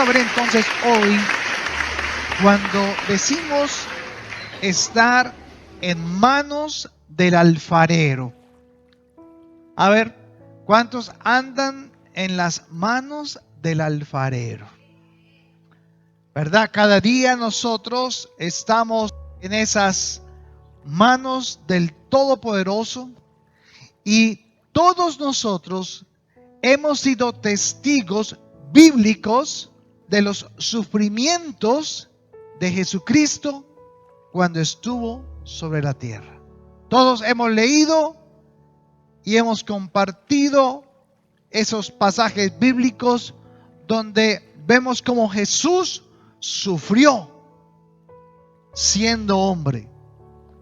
a ver entonces hoy, cuando decimos estar en manos del alfarero. A ver, ¿cuántos andan en las manos del alfarero? ¿Verdad? Cada día nosotros estamos en esas manos del Todopoderoso y todos nosotros hemos sido testigos bíblicos de los sufrimientos de Jesucristo cuando estuvo sobre la tierra. Todos hemos leído y hemos compartido esos pasajes bíblicos donde vemos cómo Jesús sufrió siendo hombre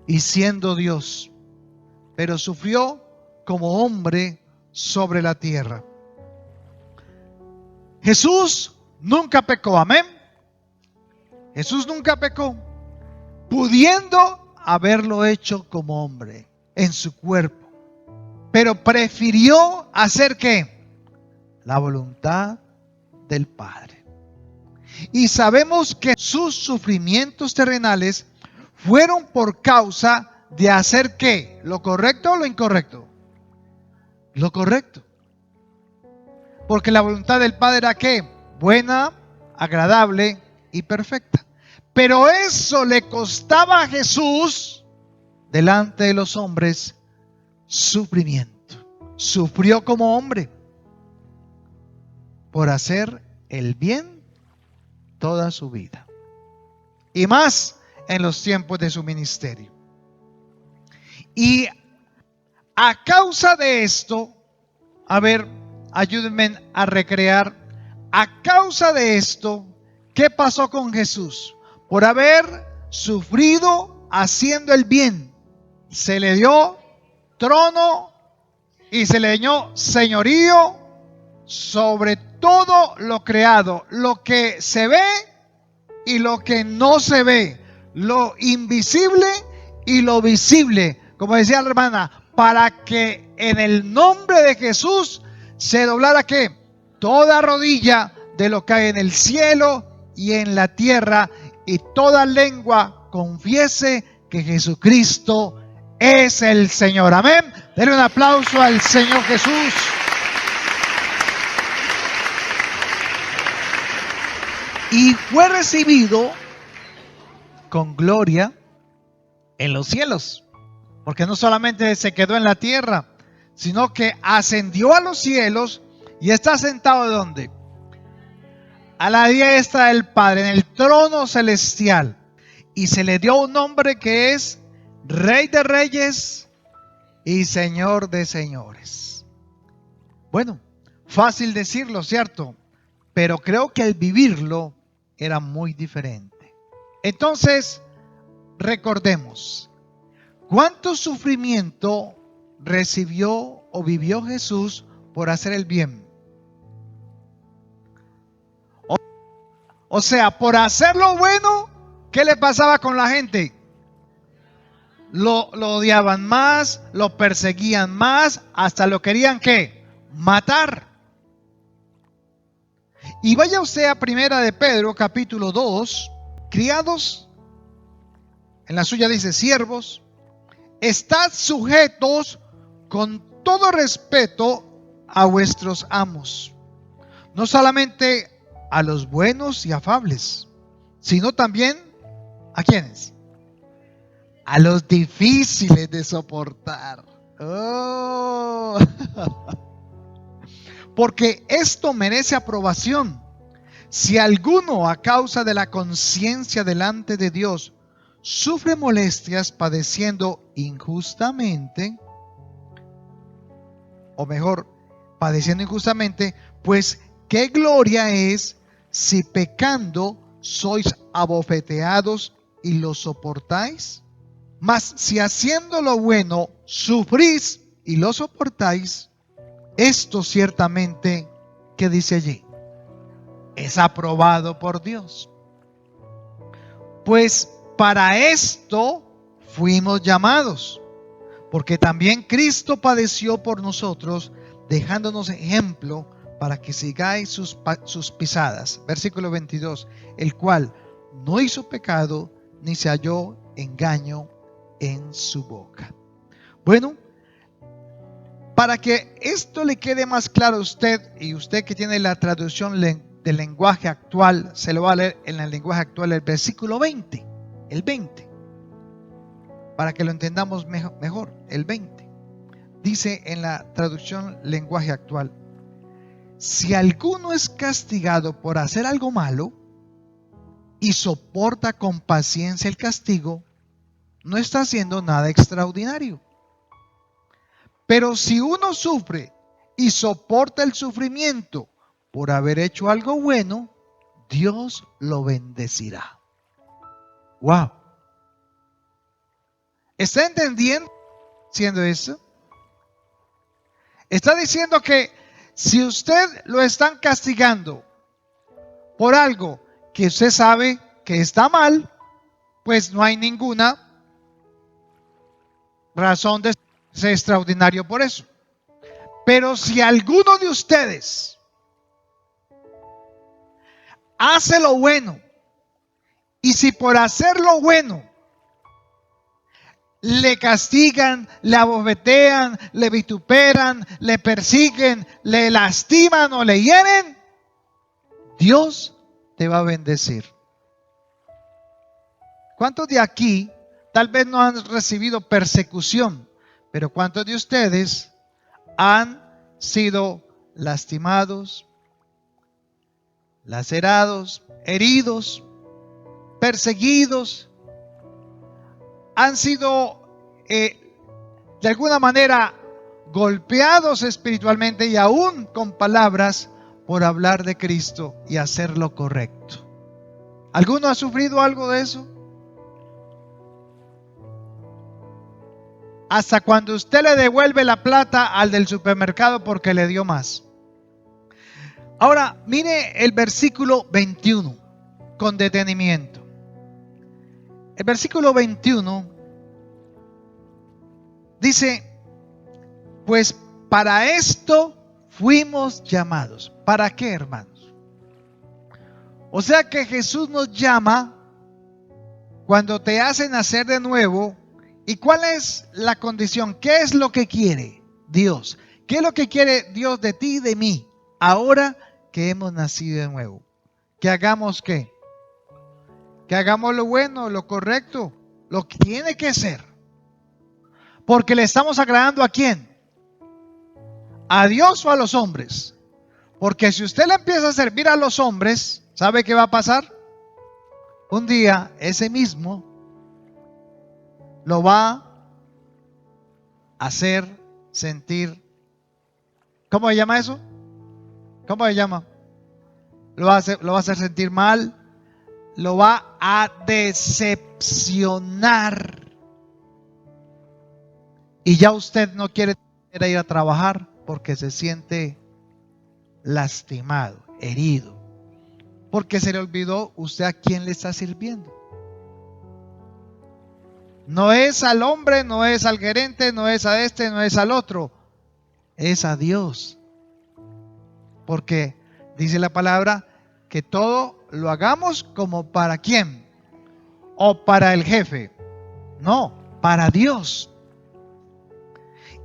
y siendo Dios, pero sufrió como hombre sobre la tierra. Jesús nunca pecó, amén. Jesús nunca pecó, pudiendo haberlo hecho como hombre en su cuerpo, pero prefirió hacer ¿qué? La voluntad del Padre. Y sabemos que sus sufrimientos terrenales fueron por causa de hacer ¿qué? ¿Lo correcto o lo incorrecto? Lo correcto. Porque la voluntad del Padre era ¿qué? Buena, agradable y perfecta. Pero eso le costaba a Jesús delante de los hombres sufrimiento. Sufrió como hombre por hacer el bien toda su vida. Y más en los tiempos de su ministerio. Y a causa de esto, a ver, ayúdenme a recrear. A causa de esto, ¿qué pasó con Jesús? Por haber sufrido haciendo el bien, se le dio trono y se le dio señorío sobre todo lo creado, lo que se ve y lo que no se ve, lo invisible y lo visible, como decía la hermana, para que en el nombre de Jesús se doblara ¿qué? Toda rodilla de lo que hay en el cielo y en la tierra, y toda lengua confiese que Jesucristo es el Señor. Amén. Denle un aplauso al Señor Jesús. Y fue recibido con gloria en los cielos. Porque no solamente se quedó en la tierra, sino que ascendió a los cielos y está sentado ¿dónde? A la diestra del Padre, en el trono celestial. Y se le dio un nombre que es Rey de Reyes y Señor de Señores. Bueno, fácil decirlo, ¿cierto? Pero creo que al vivirlo era muy diferente. Entonces, recordemos, ¿cuánto sufrimiento recibió o vivió Jesús por hacer el bien? O sea, por hacer lo bueno, ¿qué le pasaba con la gente? Lo odiaban más, lo perseguían más, hasta lo querían ¿qué? Matar. Y vaya usted a Primera de Pedro, capítulo 2, criados, en la suya dice siervos, estad sujetos con todo respeto a vuestros amos, no solamente a los buenos y afables, sino también ¿a quiénes? A los difíciles de soportar. Oh. Porque esto merece aprobación. Si alguno a causa de la conciencia delante de Dios sufre molestias padeciendo injustamente, o mejor, padeciendo injustamente, pues qué gloria es si pecando sois abofeteados y lo soportáis. Mas si haciendo lo bueno sufrís y lo soportáis, esto ciertamente, ¿qué dice allí? Es aprobado por Dios. Pues para esto fuimos llamados, porque también Cristo padeció por nosotros, dejándonos ejemplo para que sigáis sus pisadas. Versículo 22, el cual no hizo pecado, ni se halló engaño en su boca. Bueno, para que esto le quede más claro a usted, y usted que tiene la traducción del lenguaje actual, se lo va a leer en el lenguaje actual el versículo 20, el 20, para que lo entendamos mejor, el 20. Dice en la traducción lenguaje actual: si alguno es castigado por hacer algo malo y soporta con paciencia el castigo, no está haciendo nada extraordinario. Pero si uno sufre y soporta el sufrimiento por haber hecho algo bueno, Dios lo bendecirá. ¡Wow! ¿Está entendiendo haciendo eso? Está diciendo que si usted lo están castigando por algo que usted sabe que está mal, pues no hay ninguna razón de ser extraordinario por eso. Pero si alguno de ustedes hace lo bueno, y si por hacer lo bueno le castigan, le abofetean, le vituperan, le persiguen, le lastiman o le hieren, Dios te va a bendecir. ¿Cuántos de aquí tal vez no han recibido persecución? Pero ¿cuántos de ustedes han sido lastimados, lacerados, heridos, perseguidos? Han sido de alguna manera golpeados espiritualmente y aún con palabras por hablar de Cristo y hacer lo correcto. ¿Alguno ha sufrido algo de eso? Hasta cuando usted le devuelve la plata al del supermercado porque le dio más. Ahora, mire el versículo 21 con detenimiento. El versículo 21 dice: pues para esto fuimos llamados. ¿Para qué, hermanos? O sea que Jesús nos llama cuando te hace nacer de nuevo. ¿Y cuál es la condición? ¿Qué es lo que quiere Dios? ¿Qué es lo que quiere Dios de ti y de mí ahora que hemos nacido de nuevo? ¿Que hagamos qué? Que hagamos lo bueno, lo correcto, lo que tiene que ser. Porque le estamos agradando ¿a quién? ¿A Dios o a los hombres? Porque si usted le empieza a servir a los hombres, ¿sabe qué va a pasar? Un día ese mismo lo va a hacer sentir, ¿cómo se llama eso? ¿Cómo se llama? Lo va a hacer sentir mal, lo va a decepcionar. Y ya usted no quiere ir a trabajar porque se siente lastimado, herido, porque se le olvidó usted a quién le está sirviendo. No es al hombre, no es al gerente, no es a este, no es al otro, es a Dios. Porque dice la palabra que todo lo hagamos como para quién, o para el jefe, no, para Dios.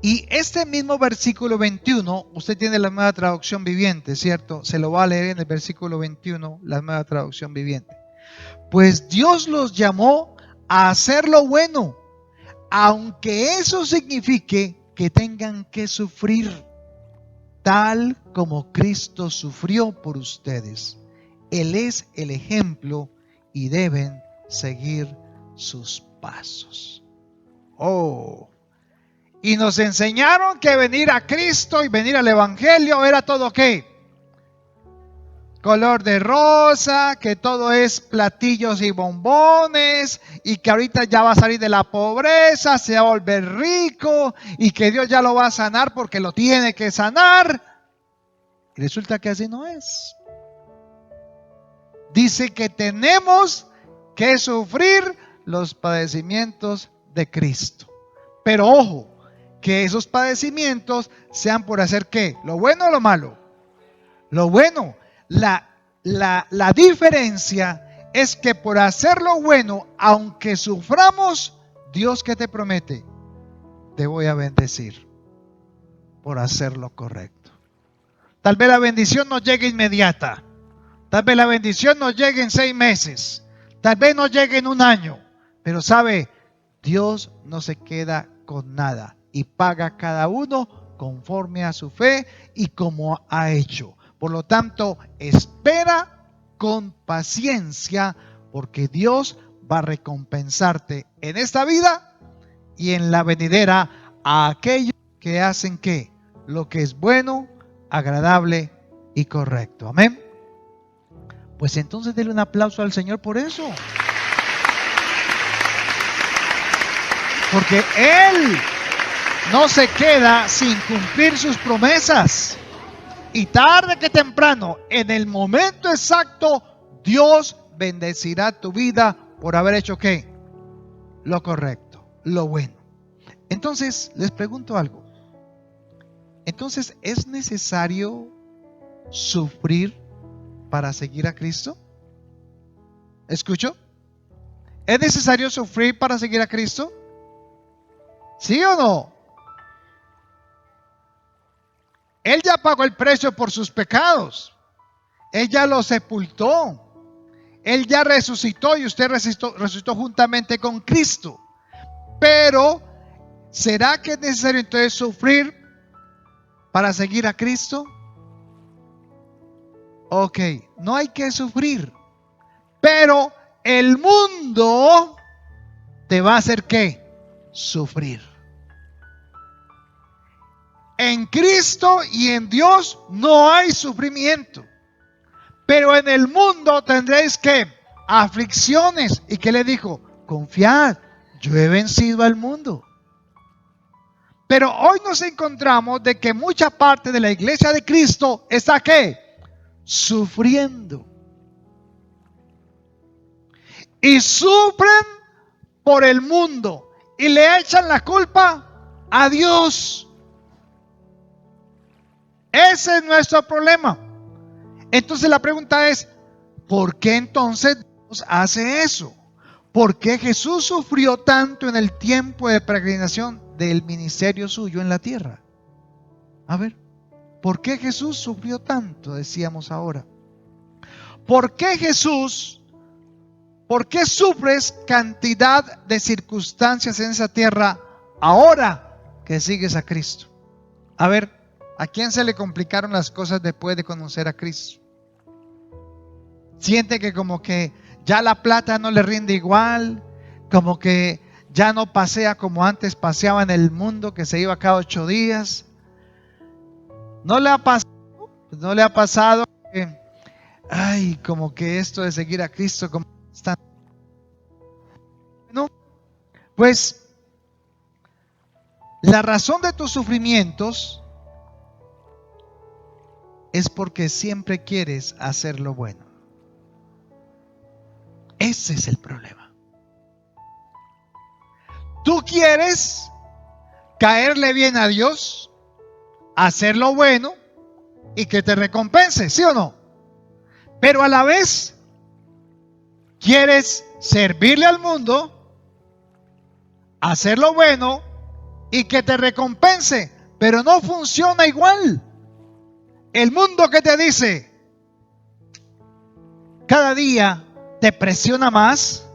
Y este mismo versículo 21, usted tiene la nueva traducción viviente, ¿cierto? Se lo va a leer en el versículo 21, la nueva traducción viviente. Pues Dios los llamó a hacer lo bueno, aunque eso signifique que tengan que sufrir, tal como Cristo sufrió por ustedes. Él es el ejemplo y deben seguir sus pasos. Oh, y nos enseñaron que venir a Cristo y venir al Evangelio era todo ¿qué? Color de rosa, que todo es platillos y bombones, y que ahorita ya va a salir de la pobreza, se va a volver rico, y que Dios ya lo va a sanar porque lo tiene que sanar. Y resulta que así no es. Dice que tenemos que sufrir los padecimientos de Cristo. Pero ojo, que esos padecimientos sean por hacer ¿qué? ¿Lo bueno o lo malo? lo bueno. La diferencia es que por hacer lo bueno, aunque suframos, Dios, ¿qué te promete? Te voy a bendecir por hacer lo correcto. Tal vez la bendición no llegue inmediata. Tal vez la bendición no llegue en 6 meses. Tal vez no llegue en un año. Pero sabe, Dios no se queda con nada y paga a cada uno conforme a su fe y como ha hecho. Por lo tanto, espera con paciencia porque Dios va a recompensarte en esta vida y en la venidera a aquellos que hacen ¿qué? Lo que es bueno, agradable y correcto. Amén. Pues entonces denle un aplauso al Señor por eso. Porque Él no se queda sin cumplir sus promesas. Y tarde que temprano, en el momento exacto, Dios bendecirá tu vida por haber hecho ¿qué? Lo correcto, lo bueno. Entonces, les pregunto algo. Entonces, ¿es necesario sufrir para seguir a Cristo? ¿Escucho? ¿Es necesario sufrir para seguir a Cristo? ¿Sí o no? Él ya pagó el precio por sus pecados. Él ya lo sepultó. Él ya resucitó y usted resucitó juntamente con Cristo. Pero, ¿será que es necesario entonces sufrir para seguir a Cristo? Ok, no hay que sufrir. Pero el mundo te va a hacer ¿qué? Sufrir. En Cristo y en Dios no hay sufrimiento. Pero en el mundo tendréis ¿qué? Aflicciones. ¿Y qué le dijo? Confiad, yo he vencido al mundo. Pero hoy nos encontramos de que mucha parte de la iglesia de Cristo está ¿qué? Sufriendo. Y sufren por el mundo. Y le echan la culpa a Dios. Ese es nuestro problema. Entonces la pregunta es, ¿por qué entonces Dios hace eso? ¿Por qué Jesús sufrió tanto en el tiempo de peregrinación del ministerio suyo en la tierra? A ver, ¿por qué Jesús sufrió tanto? Decíamos ahora. ¿Por qué sufres cantidad de circunstancias en esa tierra ahora que sigues a Cristo? A ver, ¿a quién se le complicaron las cosas después de conocer a Cristo? Siente que como que ya la plata no le rinde igual, como que ya no pasea como antes paseaba en el mundo, que se iba cada 8 días. ¿No le ha pasado? ¿No le ha pasado que, ay, como que esto de seguir a Cristo como está? No, pues la razón de tus sufrimientos es porque siempre quieres hacer lo bueno. Ese es el problema. Tú quieres caerle bien a Dios, hacer lo bueno y que te recompense, ¿sí o no? Pero a la vez quieres servirle al mundo, hacer lo bueno y que te recompense, pero no funciona igual. El mundo que te dice cada día te presiona más,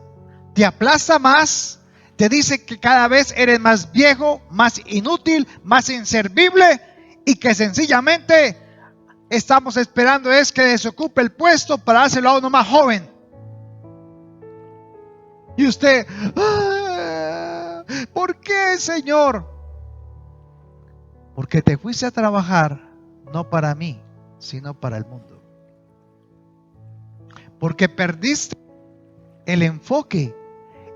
te aplasta más, te dice que cada vez eres más viejo, más inútil, más inservible y que sencillamente estamos esperando es que desocupe el puesto para hacerlo a uno más joven. Y usted, ¿por qué, Señor? Porque te fuiste a trabajar no para mí, sino para el mundo. Porque perdiste el enfoque.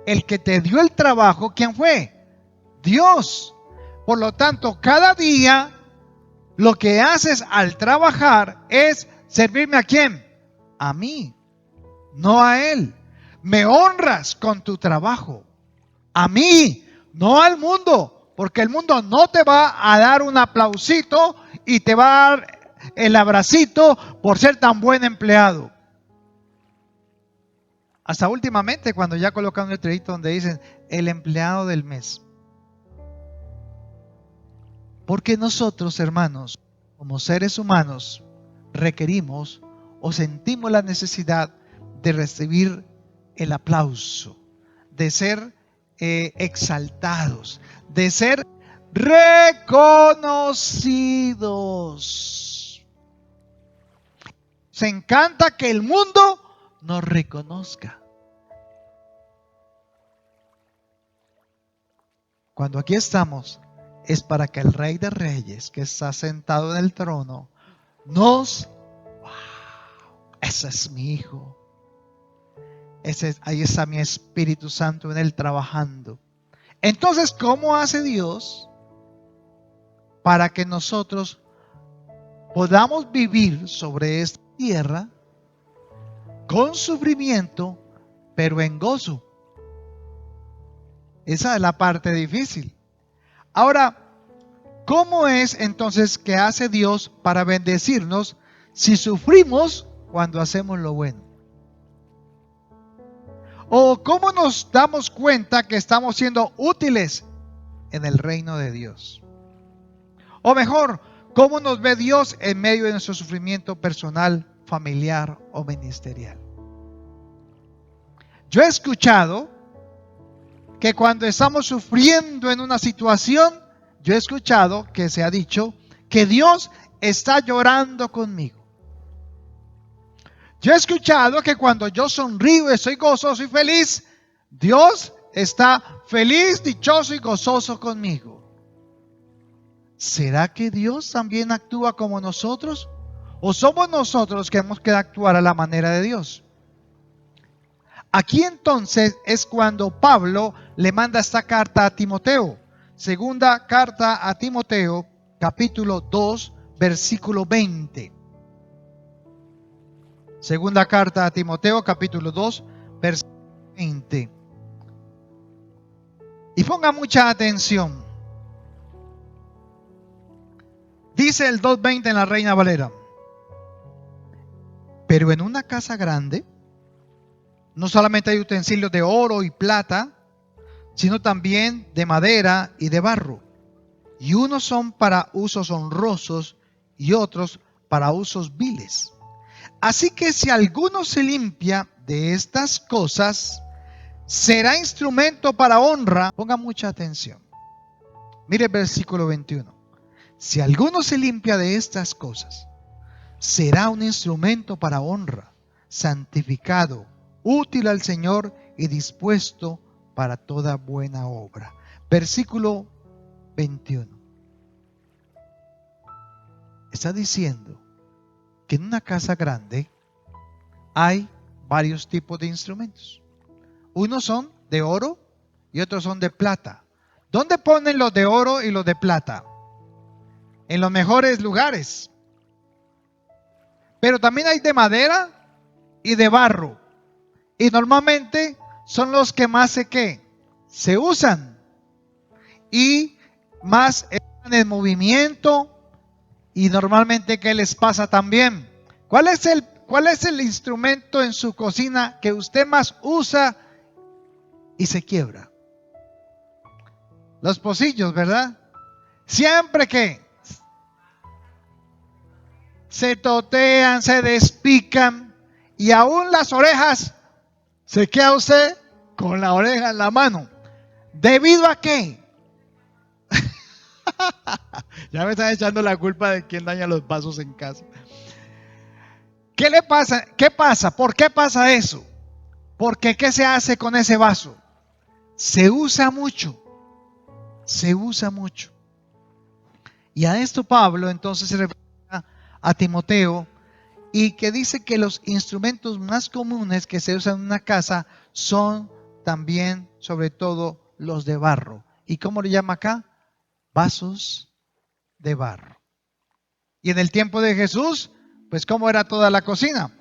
El que te dio el trabajo, ¿quién fue? Dios. Por lo tanto, cada día lo que haces al trabajar es servirme ¿a quién? A mí, no a Él. Me honras con tu trabajo. A mí, no al mundo. Porque el mundo no te va a dar un aplausito y te va a dar el abracito por ser tan buen empleado. Hasta últimamente, cuando ya colocan un letrerito donde dicen el empleado del mes. Porque nosotros, hermanos, como seres humanos, requerimos o sentimos la necesidad de recibir el aplauso, de ser exaltados, de ser reconocidos. Se encanta que el mundo nos reconozca. Cuando aquí estamos, es para que el Rey de Reyes, que está sentado en el trono, nos... ¡Wow! Ese es mi Hijo. Ahí está mi Espíritu Santo en él trabajando. Entonces, ¿cómo hace Dios para que nosotros podamos vivir sobre esta tierra con sufrimiento, pero en gozo? Esa es la parte difícil. Ahora, ¿cómo es entonces que hace Dios para bendecirnos si sufrimos cuando hacemos lo bueno? ¿O cómo nos damos cuenta que estamos siendo útiles en el reino de Dios? O mejor, ¿cómo nos ve Dios en medio de nuestro sufrimiento personal, familiar o ministerial? Yo he escuchado que cuando estamos sufriendo en una situación, yo he escuchado que se ha dicho que Dios está llorando conmigo. Yo he escuchado que cuando yo sonrío, estoy gozoso y feliz, Dios está feliz, dichoso y gozoso conmigo. ¿Será que Dios también actúa como nosotros? ¿O somos nosotros que hemos que actuar a la manera de Dios? Aquí entonces es cuando Pablo le manda esta carta a Timoteo. Segunda carta a Timoteo, capítulo 2, versículo 20. Segunda carta a Timoteo, capítulo 2, versículo 20. Y ponga mucha atención. Dice el 2:20 en la Reina Valera: pero en una casa grande no solamente hay utensilios de oro y plata, sino también de madera y de barro. Y unos son para usos honrosos y otros para usos viles. Así que si alguno se limpia de estas cosas, será instrumento para honra. Ponga mucha atención. Mire el versículo 21. Si alguno se limpia de estas cosas, será un instrumento para honra, santificado, útil al Señor y dispuesto para toda buena obra. Versículo 21. Está diciendo que en una casa grande hay varios tipos de instrumentos. Unos son de oro y otros son de plata. ¿Dónde ponen los de oro y los de plata? En los mejores lugares. Pero también hay de madera y de barro. Y normalmente son los que más se usan. Y más están en movimiento. Y normalmente, ¿qué les pasa también? ¿Cuál es el instrumento en su cocina que usted más usa y se quiebra? Los pocillos, ¿verdad? Siempre que se totean, se despican y aún las orejas, se queda usted con la oreja en la mano. ¿Debido a qué? Ya me están echando la culpa de quién daña los vasos en casa. ¿Qué le pasa? ¿Qué pasa? ¿Por qué pasa eso? Porque ¿qué se hace con ese vaso? Se usa mucho. Se usa mucho. Y a esto Pablo entonces se refiere a Timoteo y que dice que los instrumentos más comunes que se usan en una casa son también, sobre todo, los de barro. ¿Y cómo le llama acá? Vasos de barro. Y en el tiempo de Jesús, pues ¿cómo era toda la cocina?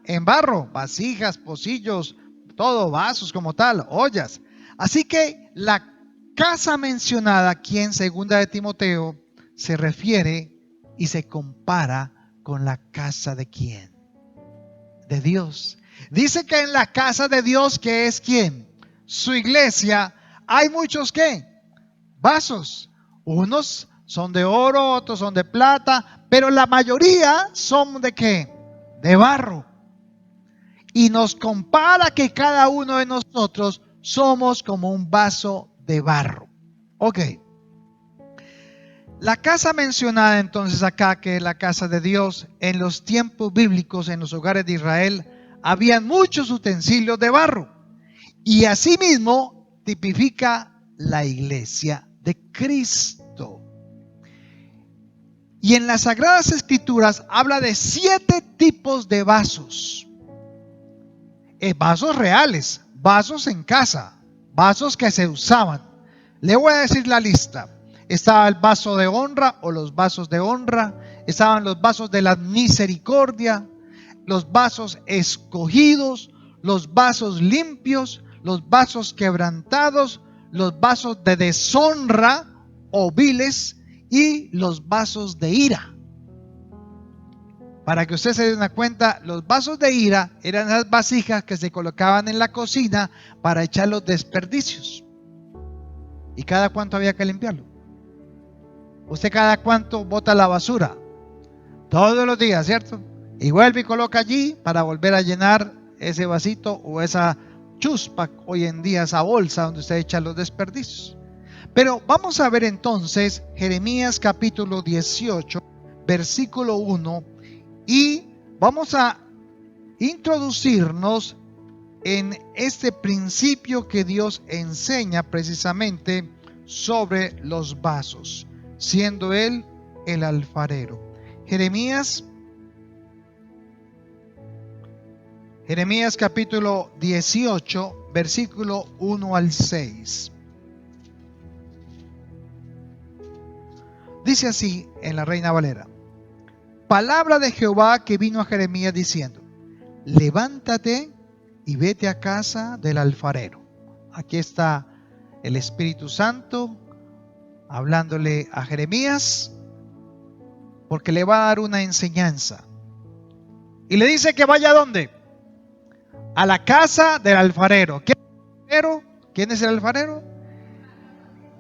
En barro, vasijas, pocillos, todo, vasos como tal, ollas. Así que la casa mencionada aquí en segunda de Timoteo se refiere y se compara con la casa de ¿quién? De Dios. Dice que en la casa de Dios, que es ¿quién? Su iglesia, hay muchos ¿qué? Vasos. Unos son de oro, otros son de plata, pero la mayoría son ¿de qué? De barro. Y nos compara que cada uno de nosotros somos como un vaso de barro. Ok. La casa mencionada entonces acá, que es la casa de Dios, en los tiempos bíblicos, en los hogares de Israel, habían muchos utensilios de barro. Y asimismo tipifica la iglesia de Cristo. Y en las Sagradas Escrituras habla de 7 tipos de vasos. Vasos reales, vasos en casa, vasos que se usaban. Le voy a decir la lista. Estaba el vaso de honra o los vasos de honra. Estaban los vasos de la misericordia, los vasos escogidos, los vasos limpios, los vasos quebrantados, los vasos de deshonra o viles y los vasos de ira. Para que ustedes se den cuenta, los vasos de ira eran las vasijas que se colocaban en la cocina para echar los desperdicios. ¿Y cada cuánto había que limpiarlo? ¿Usted cada cuánto bota la basura? Todos los días, ¿cierto? Y vuelve y coloca allí para volver a llenar ese vasito o esa chuspa, hoy en día esa bolsa donde usted echa los desperdicios. Pero vamos a ver entonces Jeremías capítulo 18, versículo 1, y vamos a introducirnos en este principio que Dios enseña precisamente sobre los vasos, siendo Él el alfarero. Jeremías capítulo 18, versículo 1 al 6. Dice así en la Reina Valera: palabra de Jehová que vino a Jeremías diciendo: levántate y vete a casa del alfarero. Aquí está el Espíritu Santo hablándole a Jeremías, porque le va a dar una enseñanza. Y le dice que vaya ¿a dónde? A la casa del alfarero. ¿Quién es el alfarero?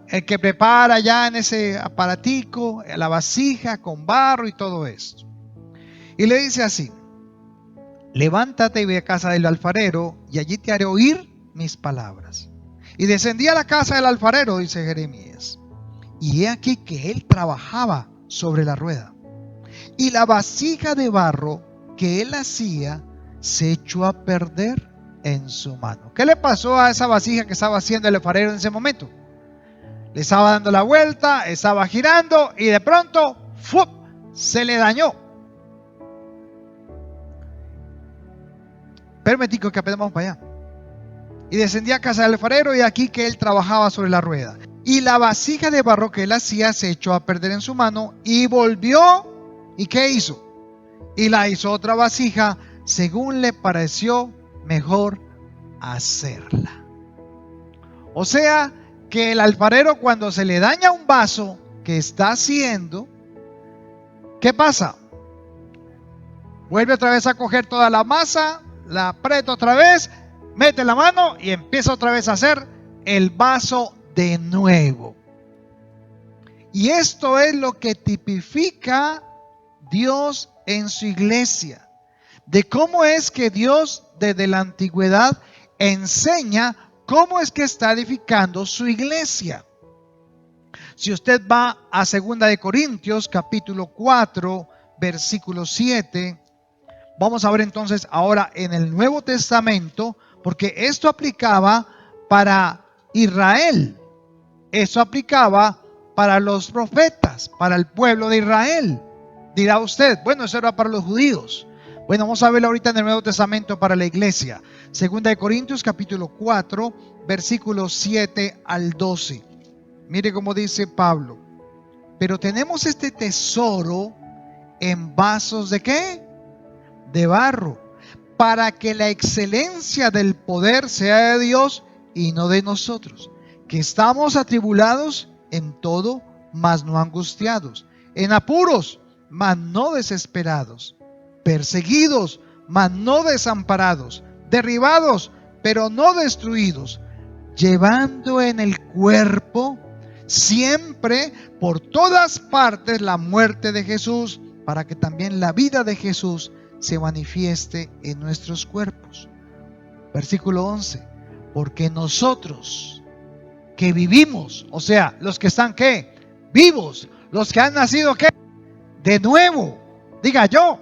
El que prepara ya en ese aparatico la vasija con barro y todo esto. Y le dice así: levántate y ve a casa del alfarero, y allí te haré oír mis palabras. Y descendí a la casa del alfarero, dice Jeremías, y he aquí que él trabajaba sobre la rueda, y la vasija de barro que él hacía se echó a perder en su mano. ¿Qué le pasó a esa vasija que estaba haciendo el alfarero en ese momento? Le estaba dando la vuelta, estaba girando y de pronto ¡fup!, se le dañó. Permitico que apenas vamos para allá. Y descendí a casa del alfarero, y aquí que él trabajaba sobre la rueda. Y la vasija de barro que él hacía se echó a perder en su mano, y volvió. ¿Y qué hizo? Y la hizo otra vasija según le pareció mejor hacerla. O sea que el alfarero, cuando se le daña un vaso que está haciendo, ¿qué pasa? Vuelve otra vez a coger toda la masa, la aprieta otra vez, mete la mano y empieza otra vez a hacer el vaso de nuevo. Y esto es lo que tipifica Dios en su iglesia, de cómo es que Dios desde la antigüedad enseña cómo es que está edificando su iglesia. Si usted va a 2 de Corintios capítulo 4 versículo 7, vamos a ver entonces ahora en el Nuevo Testamento, porque esto aplicaba para Israel, eso aplicaba para los profetas, para el pueblo de Israel. Dirá usted, bueno, eso era para los judíos. Bueno, vamos a verlo ahorita en el Nuevo Testamento para la iglesia. 2 de Corintios capítulo 4, versículos 7 al 12. Mire cómo dice Pablo: pero tenemos este tesoro en vasos ¿de qué? De barro, para que la excelencia del poder sea de Dios y no de nosotros, que estamos atribulados en todo, mas no angustiados, en apuros, mas no desesperados, perseguidos, mas no desamparados, derribados, pero no destruidos, llevando en el cuerpo siempre por todas partes la muerte de Jesús, para que también la vida de Jesús se manifieste en nuestros cuerpos. Versículo 11. Porque nosotros que vivimos, o sea, los que están ¿qué? Vivos, los que han nacido ¿qué? De nuevo, diga yo.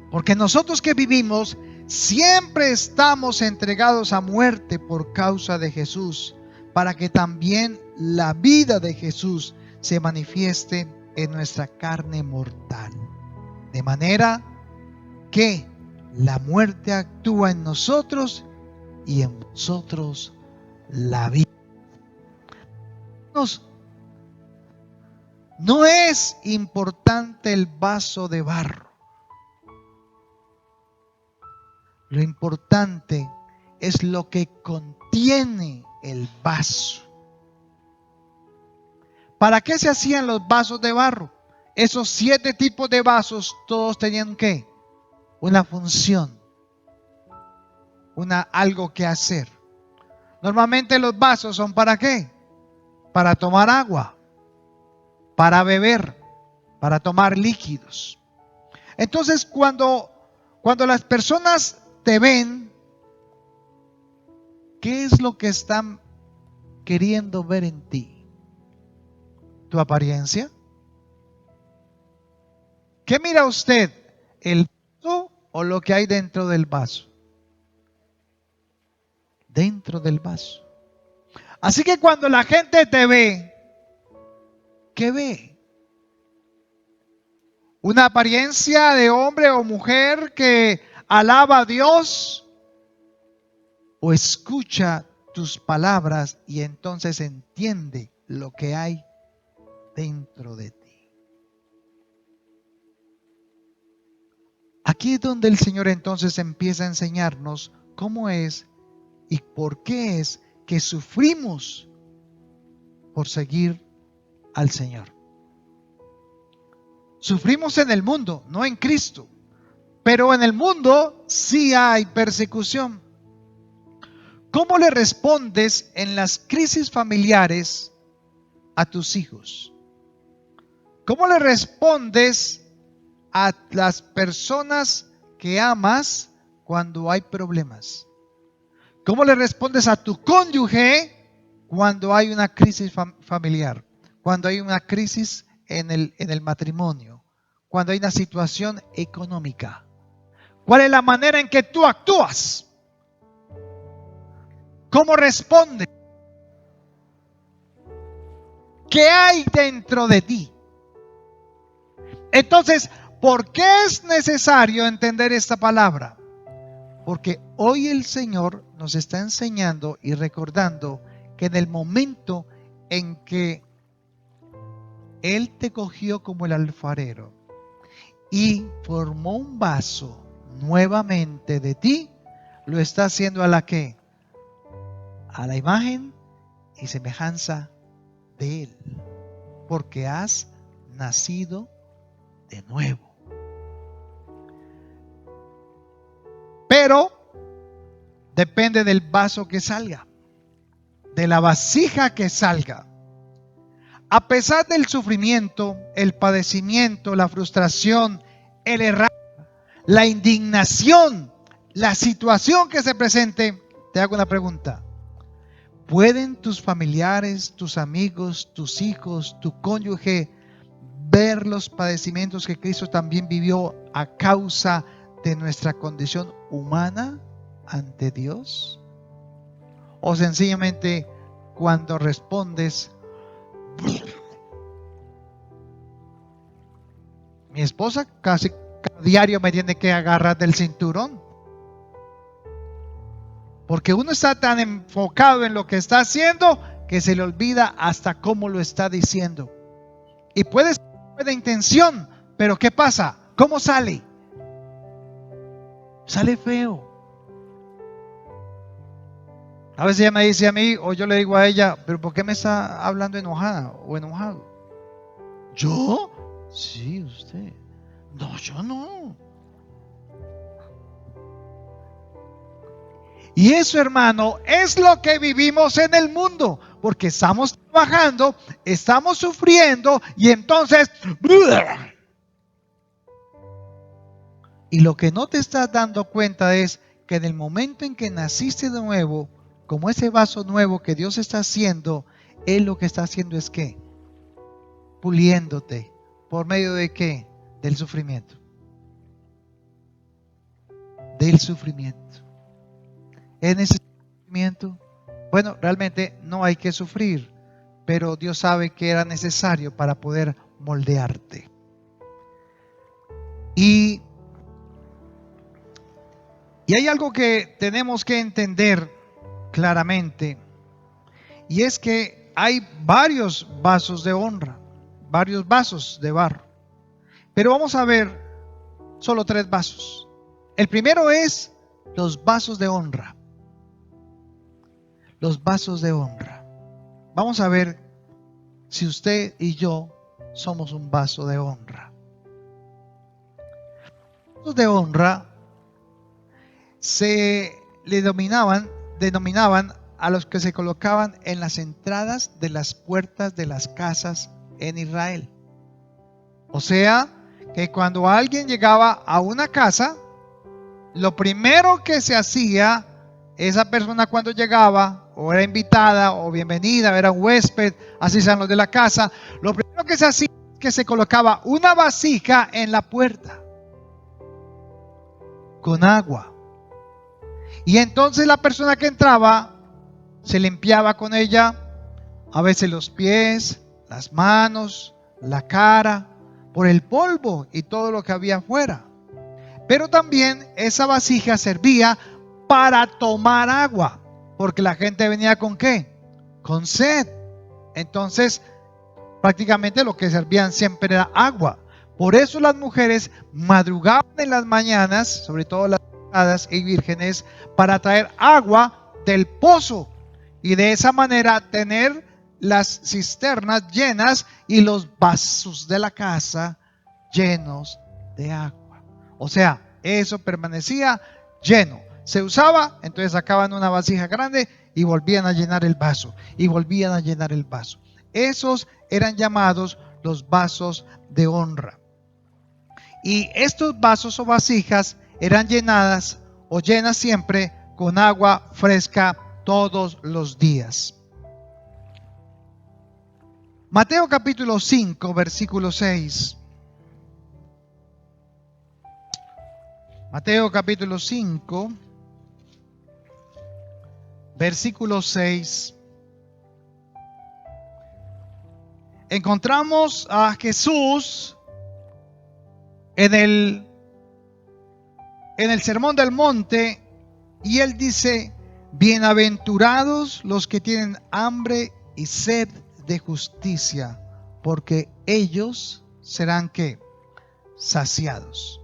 Porque nosotros que vivimos siempre estamos entregados a muerte por causa de Jesús, para que también la vida de Jesús se manifieste en nuestra carne mortal. De manera que la muerte actúa en nosotros y en vosotros la vida. No es importante el vaso de barro. Lo importante es lo que contiene el vaso. ¿Para qué se hacían los vasos de barro? Esos 7 tipos de vasos, todos tenían ¿qué? Una función, algo que hacer. Normalmente los vasos son ¿para qué? Para tomar agua, para beber, para tomar líquidos. Entonces, cuando las personas te ven, ¿qué es lo que están queriendo ver en ti? ¿Tu apariencia? ¿Qué mira usted? ¿El vaso o lo que hay dentro del vaso? Dentro del vaso. Así que cuando la gente te ve, ¿qué ve? ¿Una apariencia de hombre o mujer que alaba a Dios? ¿O escucha tus palabras y entonces entiende lo que hay dentro de ti? Aquí es donde el Señor entonces empieza a enseñarnos cómo es y por qué es que sufrimos por seguir al Señor. Sufrimos en el mundo, no en Cristo. Pero en el mundo sí hay persecución. ¿Cómo le respondes en las crisis familiares a tus hijos? ¿Cómo le respondes a las personas que amas cuando hay problemas? ¿Cómo le respondes a tu cónyuge cuando hay una crisis familiar? Cuando hay una crisis en el matrimonio, cuando hay una situación económica. ¿Cuál es la manera en que tú actúas? ¿Cómo respondes? ¿Qué hay dentro de ti? Entonces, ¿por qué es necesario entender esta palabra? Porque hoy el Señor nos está enseñando y recordando que en el momento en que Él te cogió como el alfarero y formó un vaso nuevamente de ti, lo está haciendo ¿a la qué? A la imagen y semejanza de Él, porque has nacido de nuevo. Pero depende del vaso que salga, de la vasija que salga. A pesar del sufrimiento, el padecimiento, la frustración, el errar, la indignación, la situación que se presente, te hago una pregunta. ¿Pueden tus familiares, tus amigos, tus hijos, tu cónyuge ver los padecimientos que Cristo también vivió a causa de nuestra condición humana ante Dios? ¿O sencillamente cuando respondes, mi esposa casi cada diario me tiene que agarrar del cinturón? Porque uno está tan enfocado en lo que está haciendo que se le olvida hasta cómo lo está diciendo. Y puede ser buena intención, pero ¿qué pasa? ¿Cómo sale? Sale feo. A veces ella me dice a mí, o yo le digo a ella, pero ¿por qué me está hablando enojada o enojado? ¿Yo? Sí, usted. No, yo no. Y eso, hermano, es lo que vivimos en el mundo, porque estamos trabajando, estamos sufriendo y entonces... Y lo que no te estás dando cuenta es que en el momento en que naciste de nuevo, como ese vaso nuevo que Dios está haciendo, Él lo que está haciendo es ¿qué? Puliéndote. ¿Por medio de qué? Del sufrimiento. Del sufrimiento. ¿Es necesario sufrimiento? Bueno, realmente no hay que sufrir, pero Dios sabe que era necesario para poder moldearte. Y hay algo que tenemos que entender claramente, y es que hay varios vasos de honra, varios vasos de barro. Pero vamos a ver solo 3 vasos. El primero es los vasos de honra. Los vasos de honra. Vamos a ver si usted y yo somos un vaso de honra. Los vasos de honra se le denominaban a los que se colocaban en las entradas de las puertas de las casas en Israel. O sea, que cuando alguien llegaba a una casa, lo primero que se hacía, esa persona cuando llegaba, o era invitada, o bienvenida, era un huésped, así sean los de la casa, lo primero que se hacía es que se colocaba una vasija en la puerta con agua. Y entonces la persona que entraba se limpiaba con ella, a veces los pies, las manos, la cara, por el polvo y todo lo que había afuera. Pero también esa vasija servía para tomar agua, porque la gente venía ¿con qué? Con sed. Entonces, prácticamente lo que servían siempre era agua. Por eso las mujeres madrugaban en las mañanas, sobre todo las casadas y vírgenes, para traer agua del pozo y de esa manera tener las cisternas llenas y los vasos de la casa llenos de agua. O sea, eso permanecía lleno. Se usaba, entonces sacaban una vasija grande y volvían a llenar el vaso. Y volvían a llenar el vaso. Esos eran llamados los vasos de honra. Y estos vasos o vasijas eran llenadas o llenas siempre con agua fresca todos los días. Mateo capítulo 5, versículo 6. Mateo capítulo 5, versículo 6. Encontramos a Jesús en el Sermón del Monte y él dice: bienaventurados los que tienen hambre y sed de justicia, porque ellos serán ¿qué? Saciados.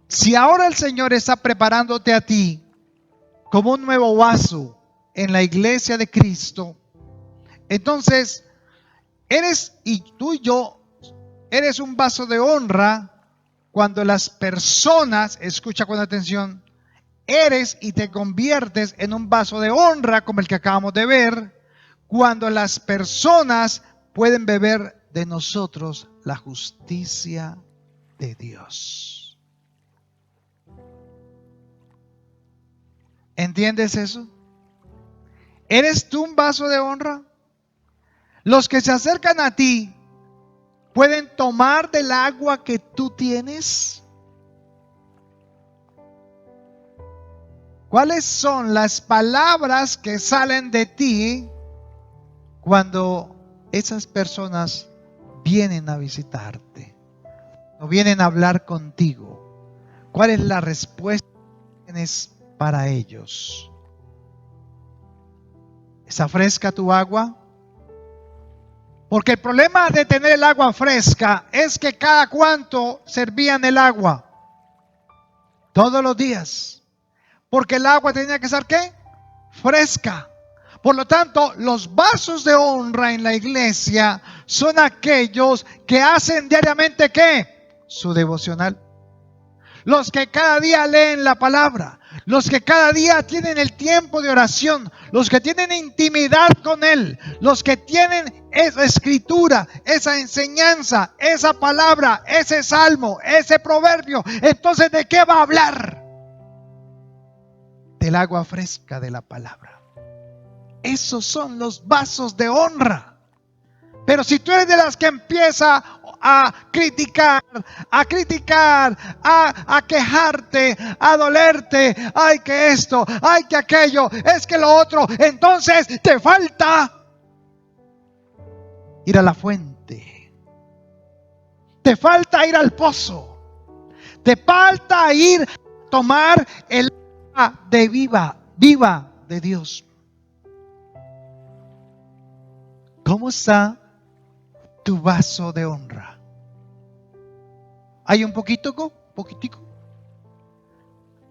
Si ahora el Señor está preparándote a ti como un nuevo vaso en la iglesia de Cristo, entonces tú y yo eres un vaso de honra cuando las personas, escucha con atención, eres y te conviertes en un vaso de honra como el que acabamos de ver, cuando las personas pueden beber de nosotros la justicia de Dios. ¿Entiendes eso? ¿Eres tú un vaso de honra? Los que se acercan a ti pueden tomar del agua que tú tienes. ¿Cuáles son las palabras que salen de ti cuando esas personas vienen a visitarte o vienen a hablar contigo? ¿Cuál es la respuesta que tienes para ellos? ¿Está fresca tu agua? Porque el problema de tener el agua fresca es que cada cuánto servían el agua. Todos los días. Porque el agua tenía que ser ¿qué? Fresca. Por lo tanto, los vasos de honra en la iglesia son aquellos que hacen diariamente ¿qué? Su devocional. Los que cada día leen la palabra, los que cada día tienen el tiempo de oración, los que tienen intimidad con Él, los que tienen esa escritura, esa enseñanza, esa palabra, ese salmo, ese proverbio. Entonces, ¿de qué va a hablar? Del agua fresca de la palabra. Esos son los vasos de honra. Pero si tú eres de las que empieza a criticar, a quejarte, a dolerte, ay que esto, ay que aquello, es que lo otro, entonces te falta ir a la fuente, te falta ir al pozo, te falta ir a tomar el agua de viva de Dios. ¿Cómo está tu vaso de honra? ¿Hay un poquitico?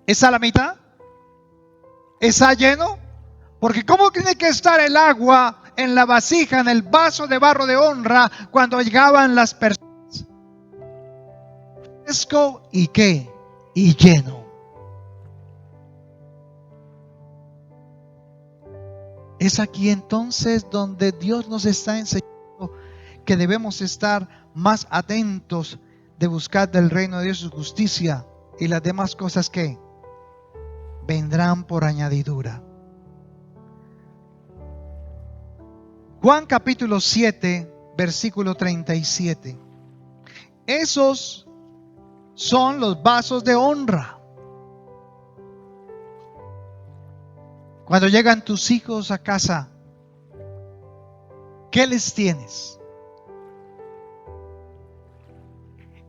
¿Está a la mitad? ¿Está lleno? Porque ¿cómo tiene que estar el agua en la vasija, en el vaso de barro de honra cuando llegaban las personas? Fresco y ¿qué? Y lleno. Es aquí entonces donde Dios nos está enseñando que debemos estar más atentos de buscar del reino de Dios su justicia y las demás cosas que vendrán por añadidura. Juan capítulo 7, versículo 37. Esos son los vasos de honra. Cuando llegan tus hijos a casa, ¿qué les tienes?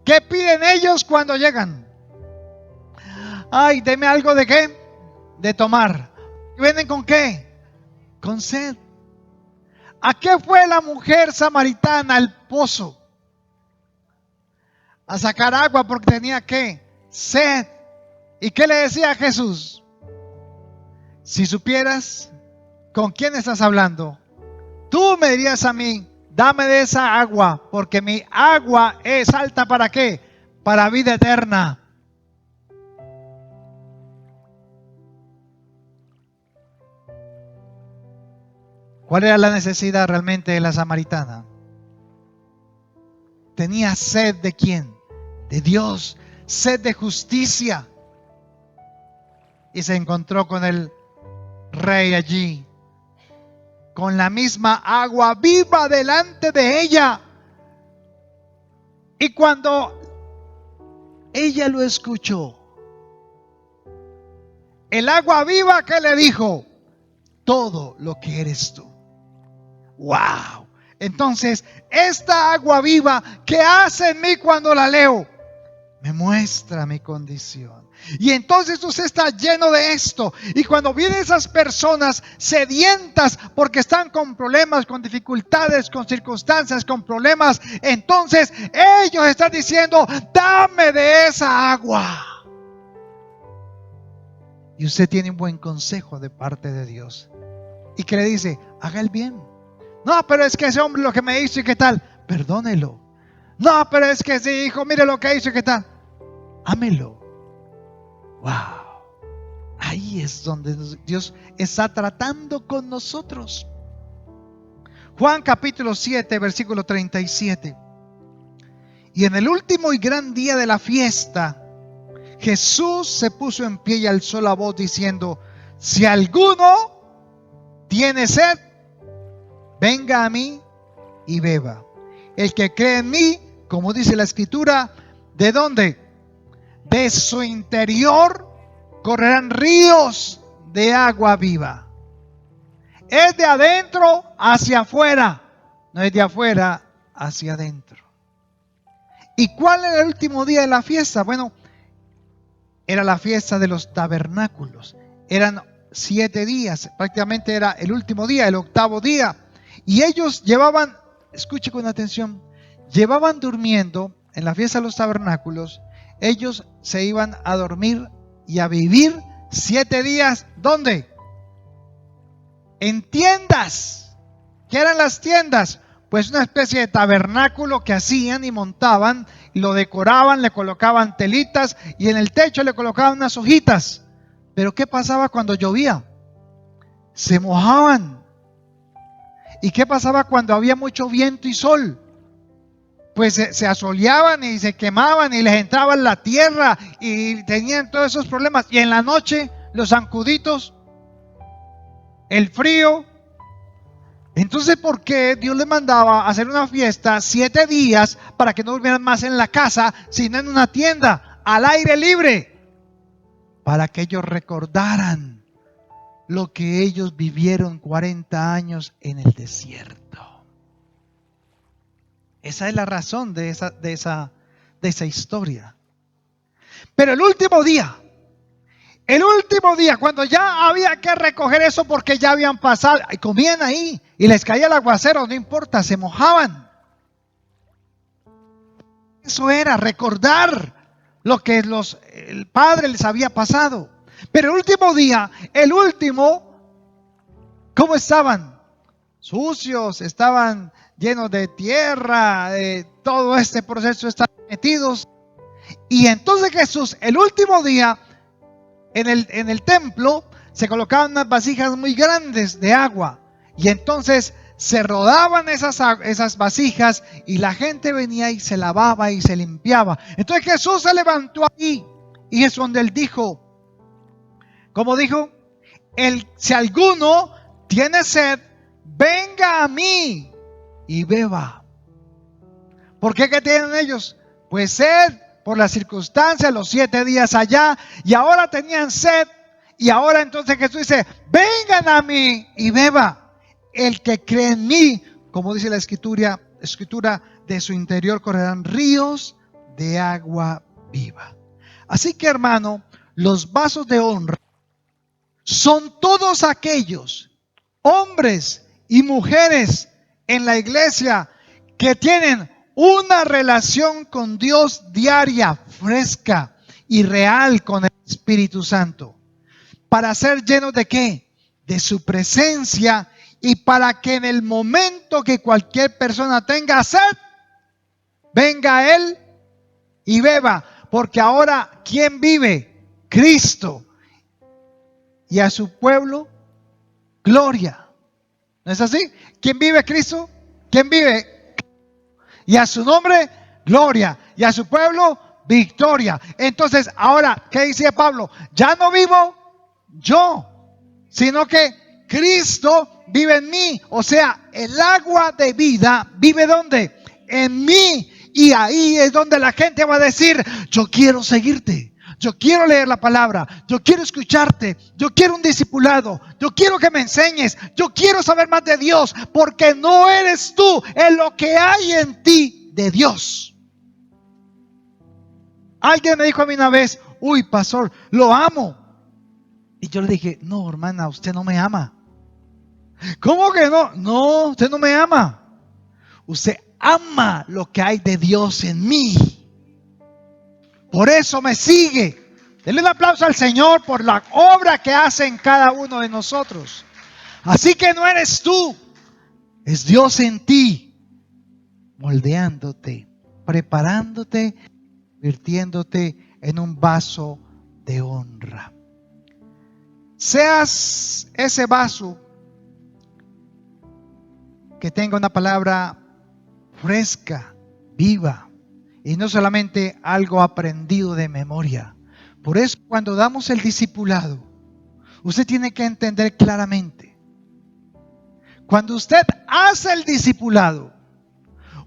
¿Qué piden ellos cuando llegan? Ay, deme algo de qué? De tomar. ¿Y vienen con qué? Con sed. ¿A qué fue la mujer samaritana al pozo? A sacar agua porque tenía ¿qué? Sed. ¿Y qué le decía a Jesús? Si supieras con quién estás hablando, tú me dirías a mí, dame de esa agua, porque mi agua es alta ¿para qué? Para vida eterna. ¿Cuál era la necesidad realmente de la samaritana? Tenía sed ¿de quién? De Dios, sed de justicia. Y se encontró con el rey allí, con la misma agua viva delante de ella. Y cuando ella lo escuchó, el agua viva que le dijo, todo lo que eres tú. ¡Wow! Entonces, esta agua viva, ¿qué hace en mí cuando la leo? Me muestra mi condición. Y entonces usted está lleno de esto. Y cuando vienen esas personas sedientas porque están con problemas, con dificultades, con circunstancias, con problemas, entonces ellos están diciendo, dame de esa agua. Y usted tiene un buen consejo de parte de Dios. Y que le dice, haga el bien. No, pero es que ese hombre lo que me hizo y qué tal, perdónelo. No, pero es que ese hijo, mire lo que hizo y qué tal, ámelo. Wow. Ahí es donde Dios está tratando con nosotros. Juan capítulo 7, versículo 37. Y en el último y gran día de la fiesta, Jesús se puso en pie y alzó la voz diciendo, si alguno tiene sed, venga a mí y beba. El que cree en mí, como dice la escritura, ¿de dónde? De su interior correrán ríos de agua viva. Es de adentro hacia afuera, no es de afuera hacia adentro. ¿Y cuál era el último día de la fiesta? Bueno, era la fiesta de los tabernáculos. Eran 7 días, prácticamente era el último día, el 8º día. Y ellos llevaban, escuche con atención, llevaban durmiendo en la fiesta de los tabernáculos. Ellos se iban a dormir y a vivir 7 días. ¿Dónde? en tiendas. ¿Qué eran las tiendas? Pues una especie de tabernáculo que hacían y montaban, y lo decoraban, le colocaban telitas y en el techo le colocaban unas hojitas. Pero ¿qué pasaba cuando llovía? Se mojaban. ¿Y qué pasaba cuando había mucho viento y sol? Pues se asoleaban y se quemaban y les entraba en la tierra y tenían todos esos problemas. Y en la noche, los zancuditos, el frío. Entonces, ¿por qué Dios les mandaba a hacer una fiesta 7 días para que no durmieran más en la casa, sino en una tienda, al aire libre? Para que ellos recordaran lo que ellos vivieron 40 años en el desierto. Esa es la razón de esa historia. Pero el último día, cuando ya había que recoger eso porque ya habían pasado, y comían ahí, y les caía el aguacero, no importa, se mojaban. Eso era recordar lo que el Padre les había pasado. Pero el último día, ¿cómo estaban? Sucios, estaban llenos de tierra, todo este proceso estaban metidos. Y entonces Jesús, el último día, en el templo, se colocaban unas vasijas muy grandes de agua. Y entonces se rodaban esas vasijas y la gente venía y se lavaba y se limpiaba. Entonces Jesús se levantó ahí y es donde él dijo, ¿cómo dijo? Si alguno tiene sed, venga a mí y beba. ¿Por qué? ¿Qué tienen ellos? Pues sed por las circunstancias, los 7 días allá, y ahora tenían sed. Y ahora entonces Jesús dice, vengan a mí y beba. El que cree en mí, como dice la escritura, de su interior correrán ríos de agua viva. Así que, hermano, los vasos de honra son todos aquellos hombres y mujeres en la iglesia que tienen una relación con Dios diaria, fresca y real con el Espíritu Santo. ¿Para ser llenos de qué? De su presencia, y para que en el momento que cualquier persona tenga sed, venga a Él y beba. Porque ahora, ¿quién vive? Cristo. Y a su pueblo, gloria. ¿No es así? ¿Quién vive? Cristo. ¿Quién vive? Y a su nombre, gloria. Y a su pueblo, victoria. Entonces, ahora, ¿qué dice Pablo? Ya no vivo yo, sino que Cristo vive en mí. O sea, el agua de vida vive ¿dónde? En mí. Y ahí es donde la gente va a decir, yo quiero seguirte. Yo quiero leer la palabra, yo quiero escucharte, yo quiero un discipulado, yo quiero que me enseñes, yo quiero saber más de Dios, porque no eres tú, es lo que hay en ti de Dios. Alguien me dijo a mí una vez, uy, pastor, lo amo. Y yo le dije, no, hermana, usted no me ama. ¿Cómo que no? No, usted no me ama. Usted ama lo que hay de Dios en mí. Por eso me sigue. Denle un aplauso al Señor por la obra que hace en cada uno de nosotros. Así que no eres tú, es Dios en ti, moldeándote, preparándote, convirtiéndote en un vaso de honra. Seas ese vaso que tenga una palabra fresca, viva, y no solamente algo aprendido de memoria. Por eso cuando damos el discipulado, usted tiene que entender claramente. Cuando usted hace el discipulado,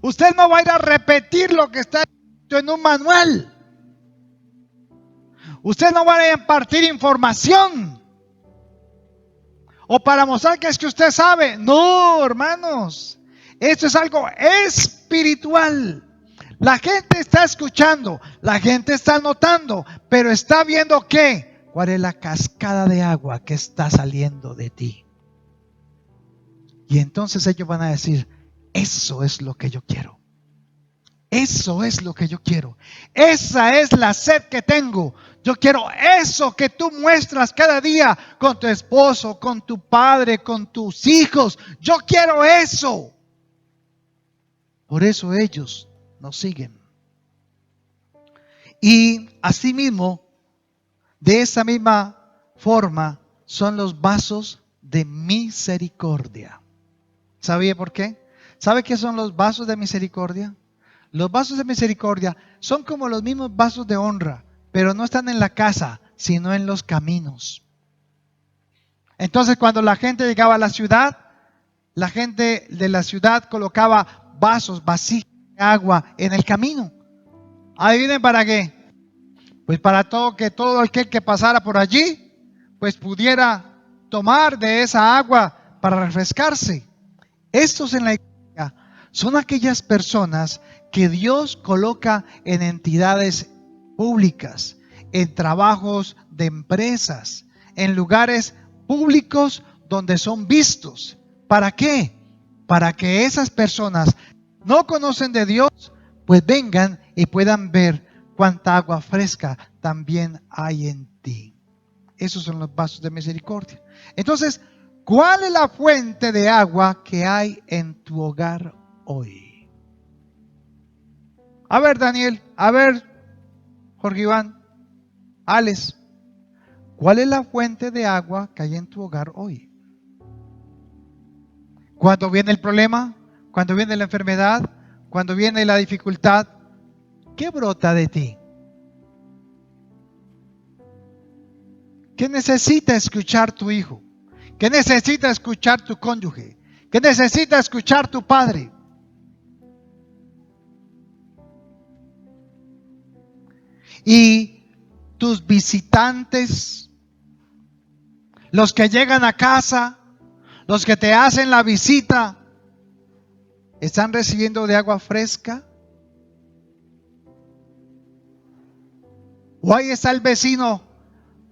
usted no va a ir a repetir lo que está escrito en un manual. Usted no va a impartir información o para mostrar que es que usted sabe. No, hermanos, esto es algo espiritual. La gente está escuchando, la gente está notando, pero está viendo ¿qué? ¿Cuál es la cascada de agua que está saliendo de ti? Y entonces ellos van a decir, eso es lo que yo quiero. Eso es lo que yo quiero. Esa es la sed que tengo. Yo quiero eso que tú muestras cada día con tu esposo, con tu padre, con tus hijos. Yo quiero eso. Por eso ellos nos siguen. Y asimismo, de esa misma forma, son los vasos de misericordia. ¿Sabía por qué? ¿Sabe qué son los vasos de misericordia? Los vasos de misericordia son como los mismos vasos de honra, pero no están en la casa, sino en los caminos. Entonces, cuando la gente llegaba a la ciudad, la gente de la ciudad colocaba vasos, vasijas de agua en el camino. ¿Adivinen para qué? Pues para que todo aquel que pasara por allí, pues pudiera tomar de esa agua para refrescarse. Estos en la iglesia son aquellas personas que Dios coloca en entidades públicas, en trabajos de empresas, en lugares públicos donde son vistos. ¿Para qué? Para que esas personas no conocen de Dios, pues vengan y puedan ver cuánta agua fresca también hay en ti. Esos son los vasos de misericordia. Entonces, ¿cuál es la fuente de agua que hay en tu hogar hoy? A ver, Daniel, a ver, Jorge Iván, Alex, ¿cuál es la fuente de agua que hay en tu hogar hoy? Cuando viene el problema, cuando viene la enfermedad, cuando viene la dificultad, ¿qué brota de ti? ¿Qué necesita escuchar tu hijo? ¿Qué necesita escuchar tu cónyuge? ¿Qué necesita escuchar tu padre? Y tus visitantes, los que llegan a casa, los que te hacen la visita, ¿están recibiendo de agua fresca? O ahí está el vecino.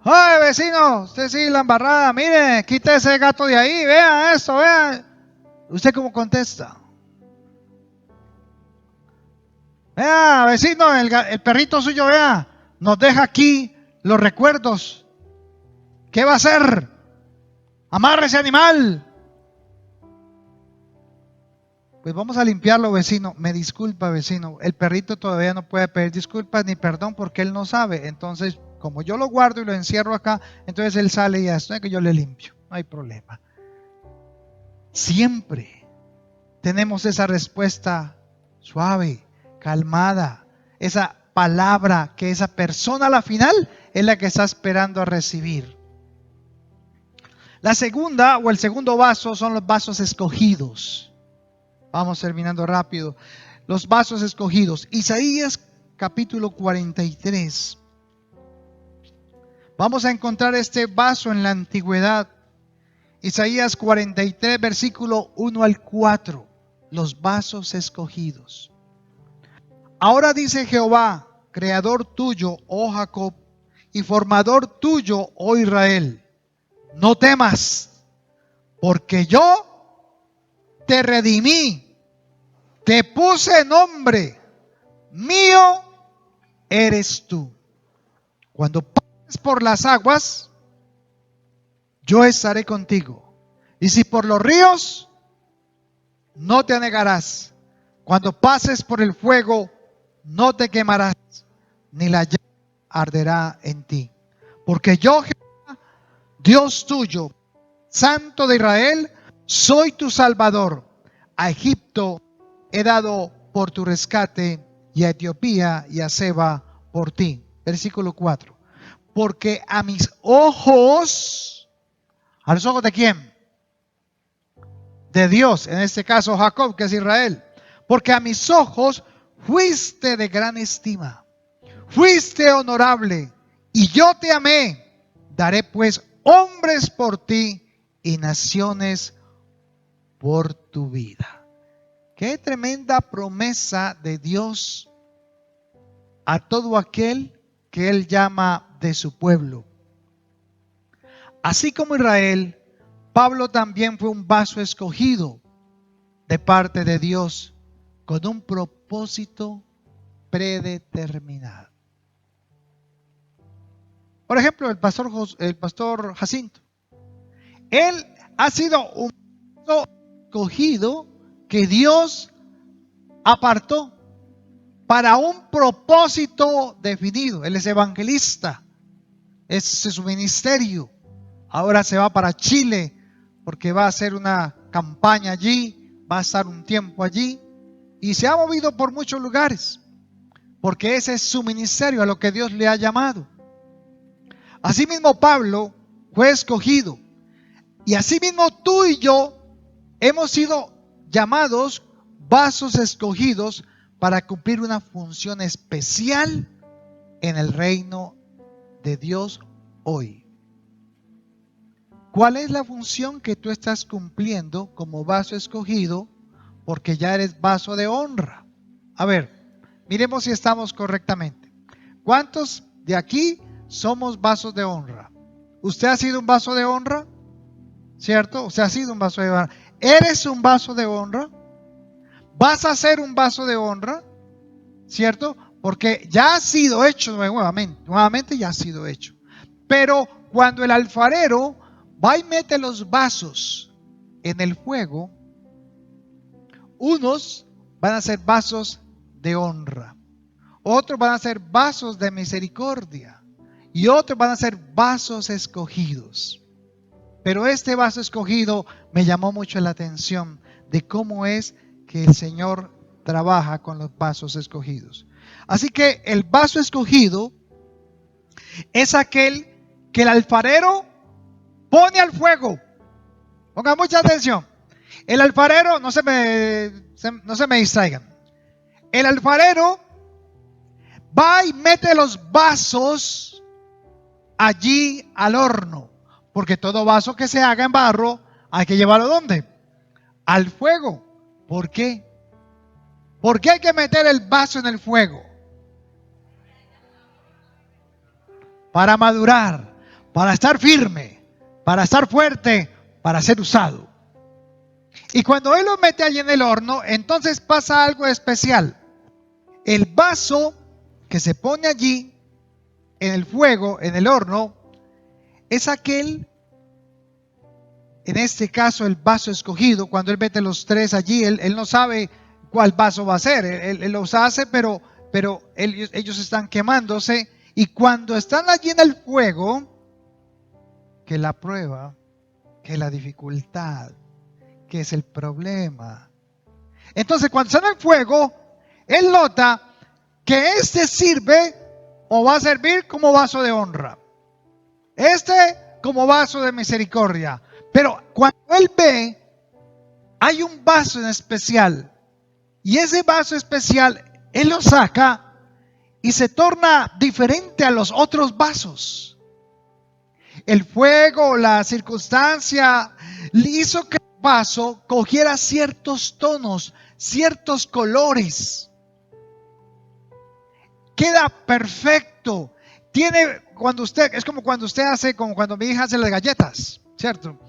¡Ay, vecino! Usted sí, la embarrada. Mire, quite ese gato de ahí. Vea esto, vea. ¿Usted cómo contesta? Vea, vecino, el perrito suyo, vea, nos deja aquí los recuerdos. ¿Qué va a hacer? Amarre ese animal. Pues vamos a limpiarlo, vecino. Me disculpa, vecino. El perrito todavía no puede pedir disculpas ni perdón porque él no sabe. Entonces, como yo lo guardo y lo encierro acá, entonces él sale y ya está, que yo le limpio. No hay problema. Siempre tenemos esa respuesta suave, calmada, esa palabra que esa persona a la final es la que está esperando a recibir. La segunda o el segundo vaso son los vasos escogidos. Vamos terminando rápido. Los vasos escogidos. Isaías capítulo 43. Vamos a encontrar este vaso en la antigüedad. Isaías 43, versículo 1 al 4. Los vasos escogidos. Ahora dice Jehová, creador tuyo, oh Jacob, y formador tuyo, oh Israel, no temas, porque yo te redimí, te puse nombre, mío eres tú. Cuando pases por las aguas, yo estaré contigo. Y si por los ríos, no te anegarás. Cuando pases por el fuego, no te quemarás, ni la llama arderá en ti. Porque yo, Jehová, Dios tuyo, Santo de Israel, soy tu Salvador. A Egipto he dado por tu rescate, y a Etiopía y a Seba por ti. Versículo 4. Porque a mis ojos, ¿a los ojos de quién? De Dios, en este caso Jacob, que es Israel. Porque a mis ojos fuiste de gran estima, fuiste honorable, y yo te amé. Daré pues hombres por ti y naciones por tu vida. Qué tremenda promesa de Dios a todo aquel que Él llama de su pueblo. Así como Israel, Pablo también fue un vaso escogido de parte de Dios con un propósito predeterminado. Por ejemplo, el pastor Jacinto. Él ha sido un escogido que Dios apartó para un propósito definido. Él es evangelista. Ese es su ministerio. Ahora se va para Chile porque va a hacer una campaña allí, va a estar un tiempo allí y se ha movido por muchos lugares porque ese es su ministerio, a lo que Dios le ha llamado. Asimismo Pablo fue escogido y asimismo tú y yo hemos sido llamados vasos escogidos para cumplir una función especial en el reino de Dios hoy. ¿Cuál es la función que tú estás cumpliendo como vaso escogido? Porque ya eres vaso de honra. A ver, miremos si estamos correctamente. ¿Cuántos de aquí somos vasos de honra? ¿Usted ha sido un vaso de honra? ¿Cierto? Usted ha sido un vaso de honra. ¿Eres un vaso de honra? ¿Vas a ser un vaso de honra? ¿Cierto? Porque ya ha sido hecho nuevamente ya ha sido hecho. Pero cuando el alfarero va y mete los vasos en el fuego, unos van a ser vasos de honra, otros van a ser vasos de misericordia y otros van a ser vasos escogidos. Pero este vaso escogido me llamó mucho la atención de cómo es que el Señor trabaja con los vasos escogidos. Así que el vaso escogido es aquel que el alfarero pone al fuego. Pongan mucha atención. El alfarero, no se me distraigan. El alfarero va y mete los vasos allí al horno. Porque todo vaso que se haga en barro hay que llevarlo ¿dónde? Al fuego. ¿Por qué? ¿Por qué hay que meter el vaso en el fuego? Para madurar, para estar firme, para estar fuerte, para ser usado. Y cuando él lo mete allí en el horno, entonces pasa algo especial. El vaso que se pone allí en el fuego, en el horno, es aquel, en este caso el vaso escogido. Cuando él mete los tres allí, él no sabe cuál vaso va a ser. Él los hace, pero ellos están quemándose. Y cuando están allí en el fuego, que la prueba, que la dificultad, que es el problema. Entonces cuando está en el fuego, él nota que este sirve o va a servir como vaso de honra. Este como vaso de misericordia. Pero cuando él ve, hay un vaso en especial. Y ese vaso especial, él lo saca y se torna diferente a los otros vasos. El fuego, la circunstancia, hizo que el vaso cogiera ciertos tonos, ciertos colores. Queda perfecto. Es como cuando usted hace, como cuando mi hija hace las galletas, ¿cierto?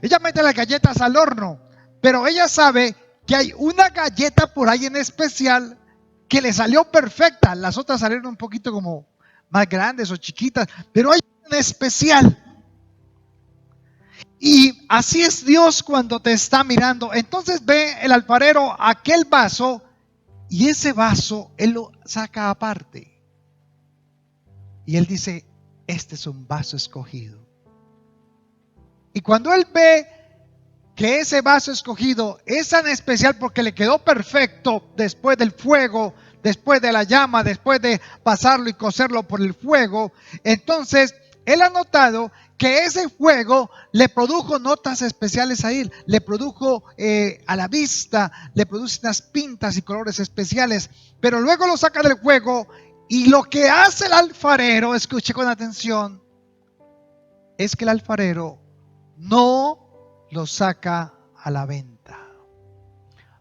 Ella mete las galletas al horno, pero ella sabe que hay una galleta por ahí en especial que le salió perfecta. Las otras salieron un poquito como más grandes o chiquitas, pero hay una especial. Y así es Dios cuando te está mirando. Entonces ve el alfarero aquel vaso y ese vaso él lo saca aparte. Y él dice, este es un vaso escogido. Y cuando él ve que ese vaso escogido es tan especial porque le quedó perfecto después del fuego, después de la llama, después de pasarlo y cocerlo por el fuego, entonces él ha notado que ese fuego le produjo notas especiales a él, le produjo a la vista, le produce unas pintas y colores especiales, pero luego lo saca del fuego y lo que hace el alfarero, escuche con atención, es que el alfarero no lo saca a la venta,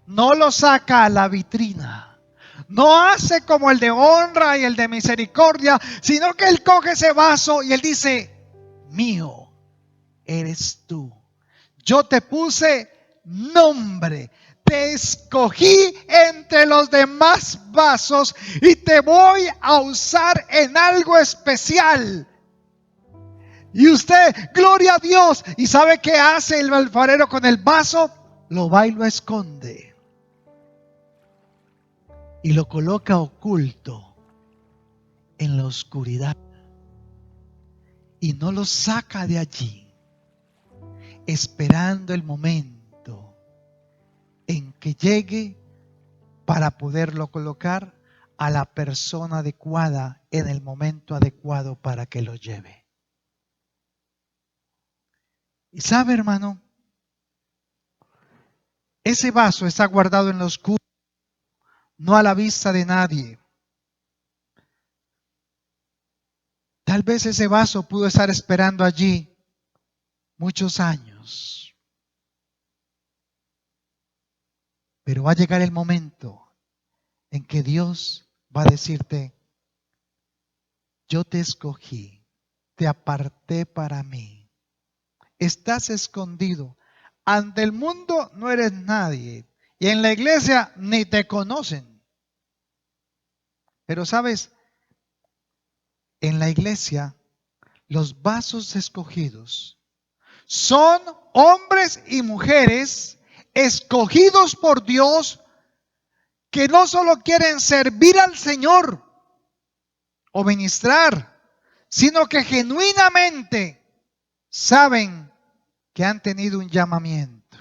no lo saca a la vitrina, no hace como el de honra y el de misericordia, sino que él coge ese vaso y él dice, mío eres tú, yo te puse nombre, te te escogí entre los demás vasos y te voy a usar en algo especial. Y usted, gloria a Dios. ¿Y sabe qué hace el alfarero con el vaso? Lo va y lo esconde. Y lo coloca oculto en la oscuridad. Y no lo saca de allí, esperando el momento en que llegue para poderlo colocar a la persona adecuada en el momento adecuado para que lo lleve. Y sabe, hermano, ese vaso está guardado en lo oscuro, no a la vista de nadie. Tal vez ese vaso pudo estar esperando allí muchos años. Pero va a llegar el momento en que Dios va a decirte: yo te escogí, te aparté para mí. Estás escondido. Ante el mundo no eres nadie. Y en la iglesia ni te conocen. Pero sabes, en la iglesia los vasos escogidos son hombres y mujeres escogidos por Dios que no solo quieren servir al Señor o ministrar, sino que genuinamente saben que han tenido un llamamiento.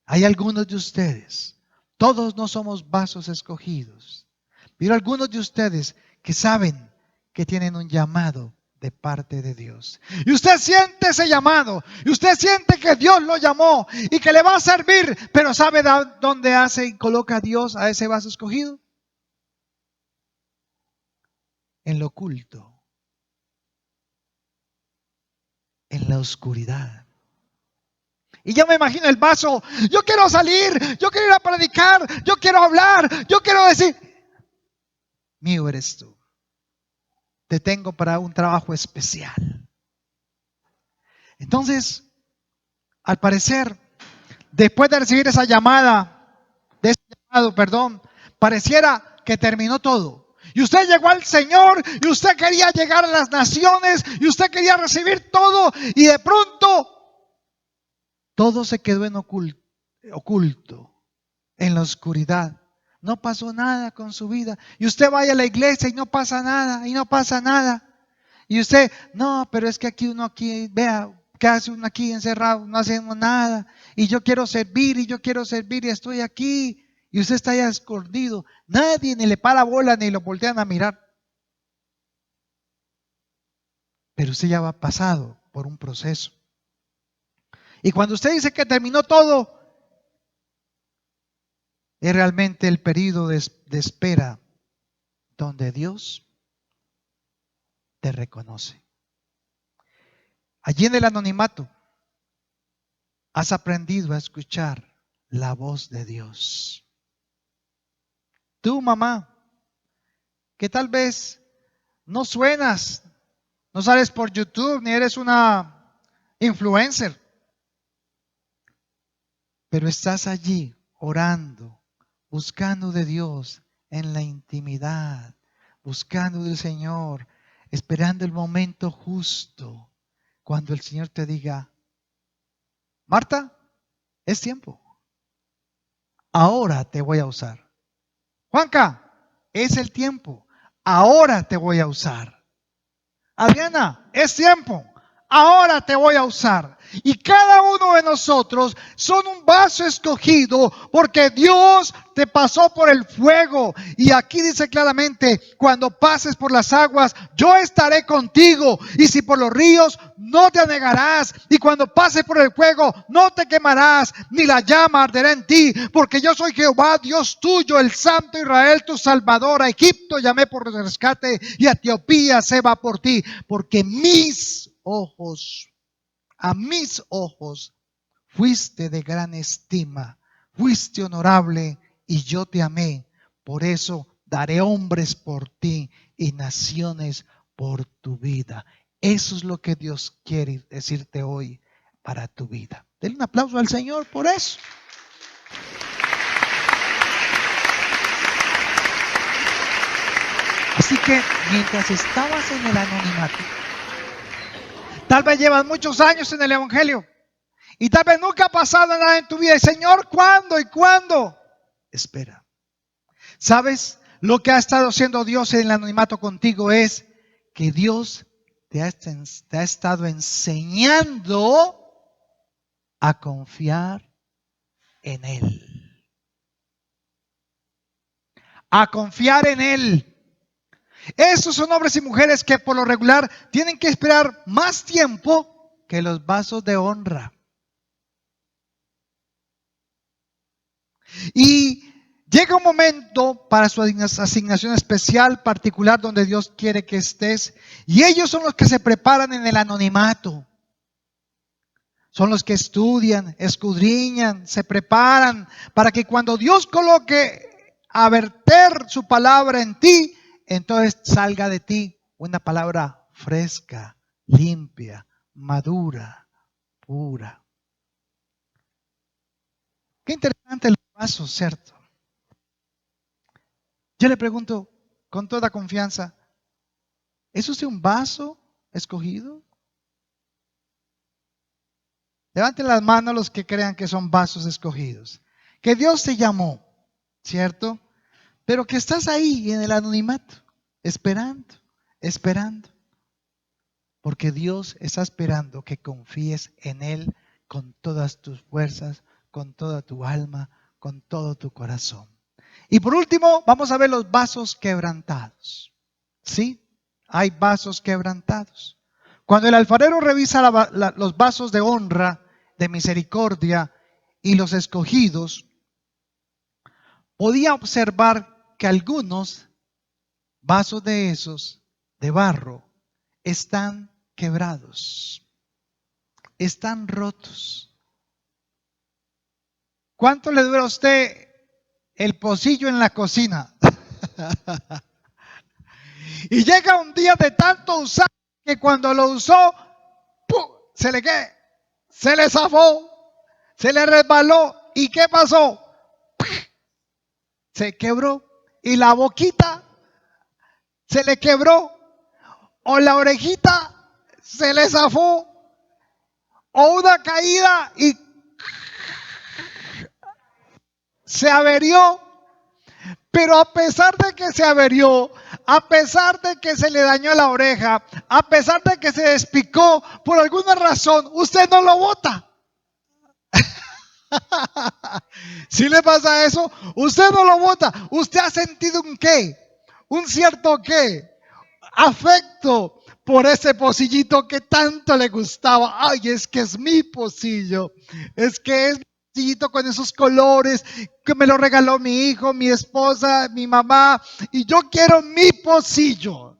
Hay algunos de ustedes, todos no somos vasos escogidos, pero algunos de ustedes que saben que tienen un llamado de parte de Dios. Y usted siente ese llamado, y usted siente que Dios lo llamó y que le va a servir, pero ¿sabe dónde hace y coloca a Dios a ese vaso escogido? En lo oculto, en la oscuridad. Y yo me imagino el vaso: yo quiero salir, yo quiero ir a predicar, yo quiero hablar, yo quiero decir. Mío eres tú. Te tengo para un trabajo especial. Entonces, al parecer, después de recibir esa llamada, pareciera que terminó todo. Y usted llegó al Señor, y usted quería llegar a las naciones, y usted quería recibir todo, y de pronto todo se quedó en oculto, en la oscuridad. No pasó nada con su vida. Y usted vaya a la iglesia y no pasa nada, y no pasa nada. Y usted: no, pero es que aquí, vea, ¿qué hace uno aquí encerrado? No hacemos nada. Y yo quiero servir, y estoy aquí. Y usted está ya escondido. Nadie ni le para bola, ni lo voltean a mirar. Pero usted ya va pasado por un proceso. Y cuando usted dice que terminó todo, es realmente el periodo de espera donde Dios te reconoce. Allí en el anonimato has aprendido a escuchar la voz de Dios. Tú, mamá, que tal vez no suenas, no sales por YouTube, ni eres una influencer, pero estás allí orando, buscando de Dios en la intimidad, buscando del Señor, esperando el momento justo, cuando el Señor te diga: Marta, es tiempo, ahora te voy a usar. Juanca, es el tiempo, ahora te voy a usar. Adriana, es tiempo, ahora te voy a usar. Y cada uno de nosotros son un vaso escogido porque Dios te pasó por el fuego. Y aquí dice claramente: cuando pases por las aguas, yo estaré contigo. Y si por los ríos, no te anegarás. Y cuando pases por el fuego, no te quemarás, ni la llama arderá en ti. Porque yo soy Jehová, Dios tuyo, el Santo Israel, tu Salvador. A Egipto llamé por rescate, y a Etiopía se va por ti. Porque a mis ojos fuiste de gran estima, fuiste honorable, y yo te amé. Por eso daré hombres por ti y naciones por tu vida. Eso es lo que Dios quiere decirte hoy para tu vida. Denle un aplauso al Señor por eso. Así que mientras estabas en el anonimato, tal vez llevas muchos años en el Evangelio y tal vez nunca ha pasado nada en tu vida. Y Señor, ¿cuándo y cuándo? Espera. ¿Sabes? Lo que ha estado haciendo Dios en el anonimato contigo es que Dios te ha estado enseñando a confiar en Él. A confiar en Él. Esos son hombres y mujeres que por lo regular tienen que esperar más tiempo que los vasos de honra. Y llega un momento para su asignación especial, particular, donde Dios quiere que estés. Y ellos son los que se preparan en el anonimato. Son los que estudian, escudriñan, se preparan para que cuando Dios coloque a verter su palabra en ti, entonces salga de ti una palabra fresca, limpia, madura, pura. Qué interesante los vasos, ¿cierto? Yo le pregunto con toda confianza, ¿es usted un vaso escogido? Levanten las manos los que crean que son vasos escogidos. Que Dios te llamó, ¿cierto? Pero que estás ahí en el anonimato, esperando, esperando. Porque Dios está esperando que confíes en Él con todas tus fuerzas, con toda tu alma, con todo tu corazón. Y por último, vamos a ver los vasos quebrantados. ¿Sí? Hay vasos quebrantados. Cuando el alfarero revisa los vasos de honra, de misericordia y los escogidos, podía observar que algunos vasos de esos, de barro, están quebrados, están rotos. ¿Cuánto le dura a usted el pocillo en la cocina? Y llega un día de tanto usar que cuando lo usó, ¡pum!, se le zafó, se le resbaló. ¿Y qué pasó? Se quebró. Y la boquita se le quebró. O la orejita se le zafó. O una caída y se averió. Pero a pesar de que se averió, a pesar de que se le dañó la oreja, a pesar de que se despicó, por alguna razón, usted no lo bota. ¿Sí le pasa eso? Usted no lo bota. Usted ha sentido un qué, un cierto qué, afecto por ese pocillito que tanto le gustaba. Ay, es que es mi pocillo. Es que es mi pocillito con esos colores que me lo regaló mi hijo, mi esposa, mi mamá. Y yo quiero mi pocillo.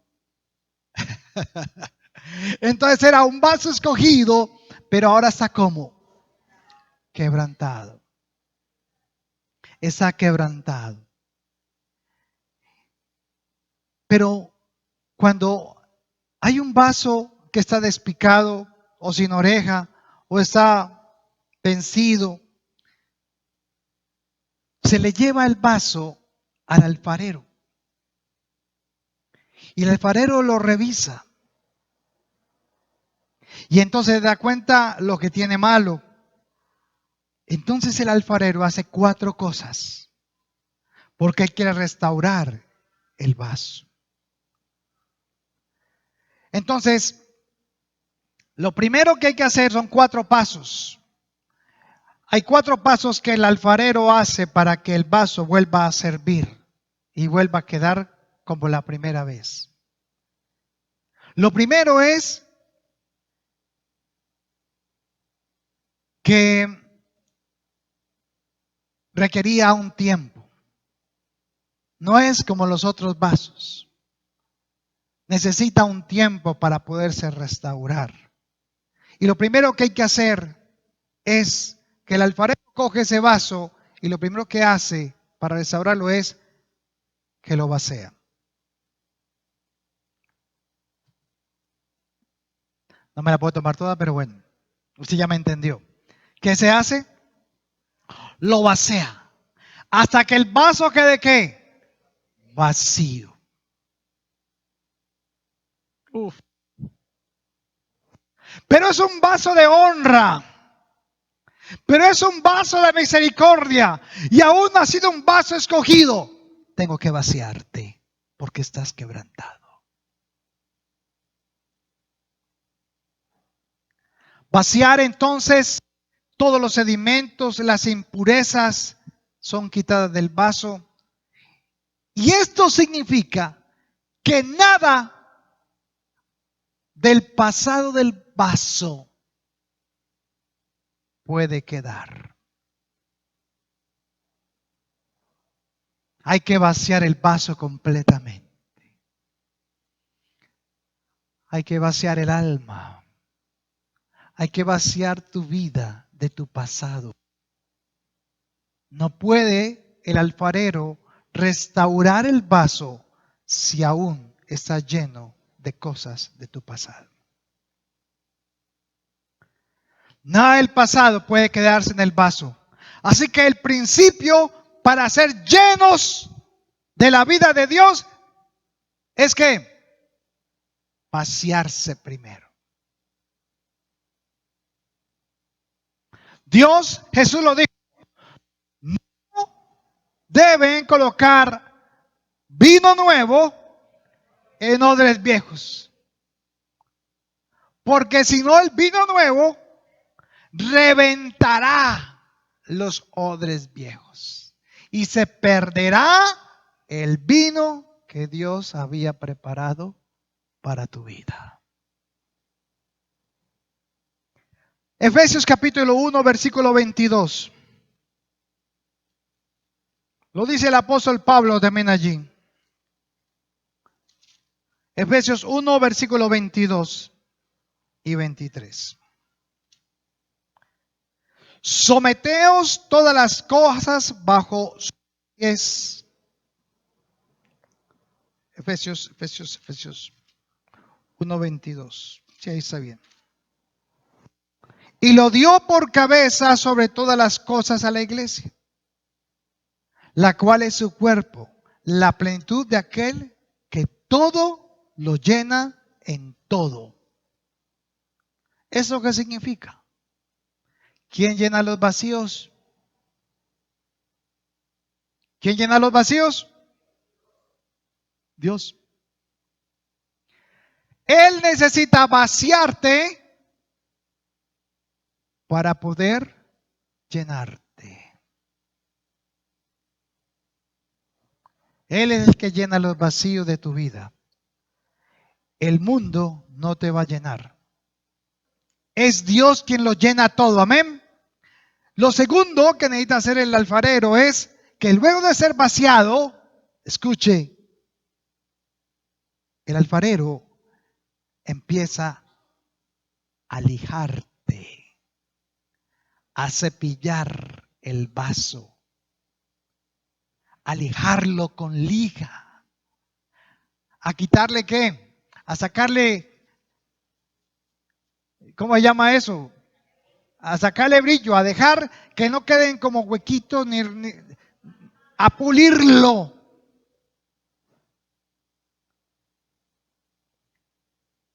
Entonces era un vaso escogido, pero ahora está como quebrantado. Está quebrantado. Pero cuando hay un vaso que está despicado o sin oreja o está vencido, se le lleva el vaso al alfarero. Y el alfarero lo revisa. Y entonces da cuenta lo que tiene malo. Entonces el alfarero hace 4 cosas. Porque él quiere restaurar el vaso. Entonces, lo primero que hay que hacer son 4 pasos. Hay 4 pasos que el alfarero hace para que el vaso vuelva a servir y vuelva a quedar como la primera vez. Lo primero es que requería un tiempo. No es como los otros vasos. Necesita un tiempo para poderse restaurar. Y lo primero que hay que hacer es que el alfarero coge ese vaso y lo primero que hace para restaurarlo es que lo vacía. No me la puedo tomar toda, pero bueno, usted ya me entendió. ¿Qué se hace? Lo vacía. Hasta que el vaso quede ¿qué? Vacío. Uf. Pero es un vaso de honra. Pero es un vaso de misericordia. Y aún ha sido un vaso escogido. Tengo que vaciarte porque estás quebrantado. Vaciar entonces todos los sedimentos, las impurezas son quitadas del vaso. Y esto significa que nada del pasado del vaso puede quedar. Hay que vaciar el vaso completamente. Hay que vaciar el alma. Hay que vaciar tu vida de tu pasado. No puede el alfarero restaurar el vaso si aún está lleno de cosas de tu pasado. Nada del pasado puede quedarse en el vaso. Así que el principio para ser llenos de la vida de Dios es que vaciarse primero. Dios, Jesús lo dijo, no deben colocar vino nuevo en odres viejos. Porque si no, el vino nuevo reventará los odres viejos y se perderá el vino que Dios había preparado para tu vida. Efesios capítulo 1, versículo 22. Lo dice el apóstol Pablo también allí. Efesios 1, versículo 22 y 23. Someteos todas las cosas bajo sus pies. Efesios 1, 22. Sí, ahí está bien. Y lo dio por cabeza sobre todas las cosas a la iglesia, la cual es su cuerpo, la plenitud de aquel que todo lo llena en todo. ¿Eso qué significa? ¿Quién llena los vacíos? ¿Quién llena los vacíos? Dios. Él necesita vaciarte para poder llenarte. Él es el que llena los vacíos de tu vida. El mundo no te va a llenar. Es Dios quien lo llena todo. Amén. Lo segundo que necesita hacer el alfarero es que luego de ser vaciado, escuche, el alfarero empieza a lijarte, a cepillar el vaso, a lijarlo con lija, a quitarle ¿qué? A sacarle, ¿cómo se llama eso? A sacarle brillo, a dejar que no queden como huequitos, ni a pulirlo.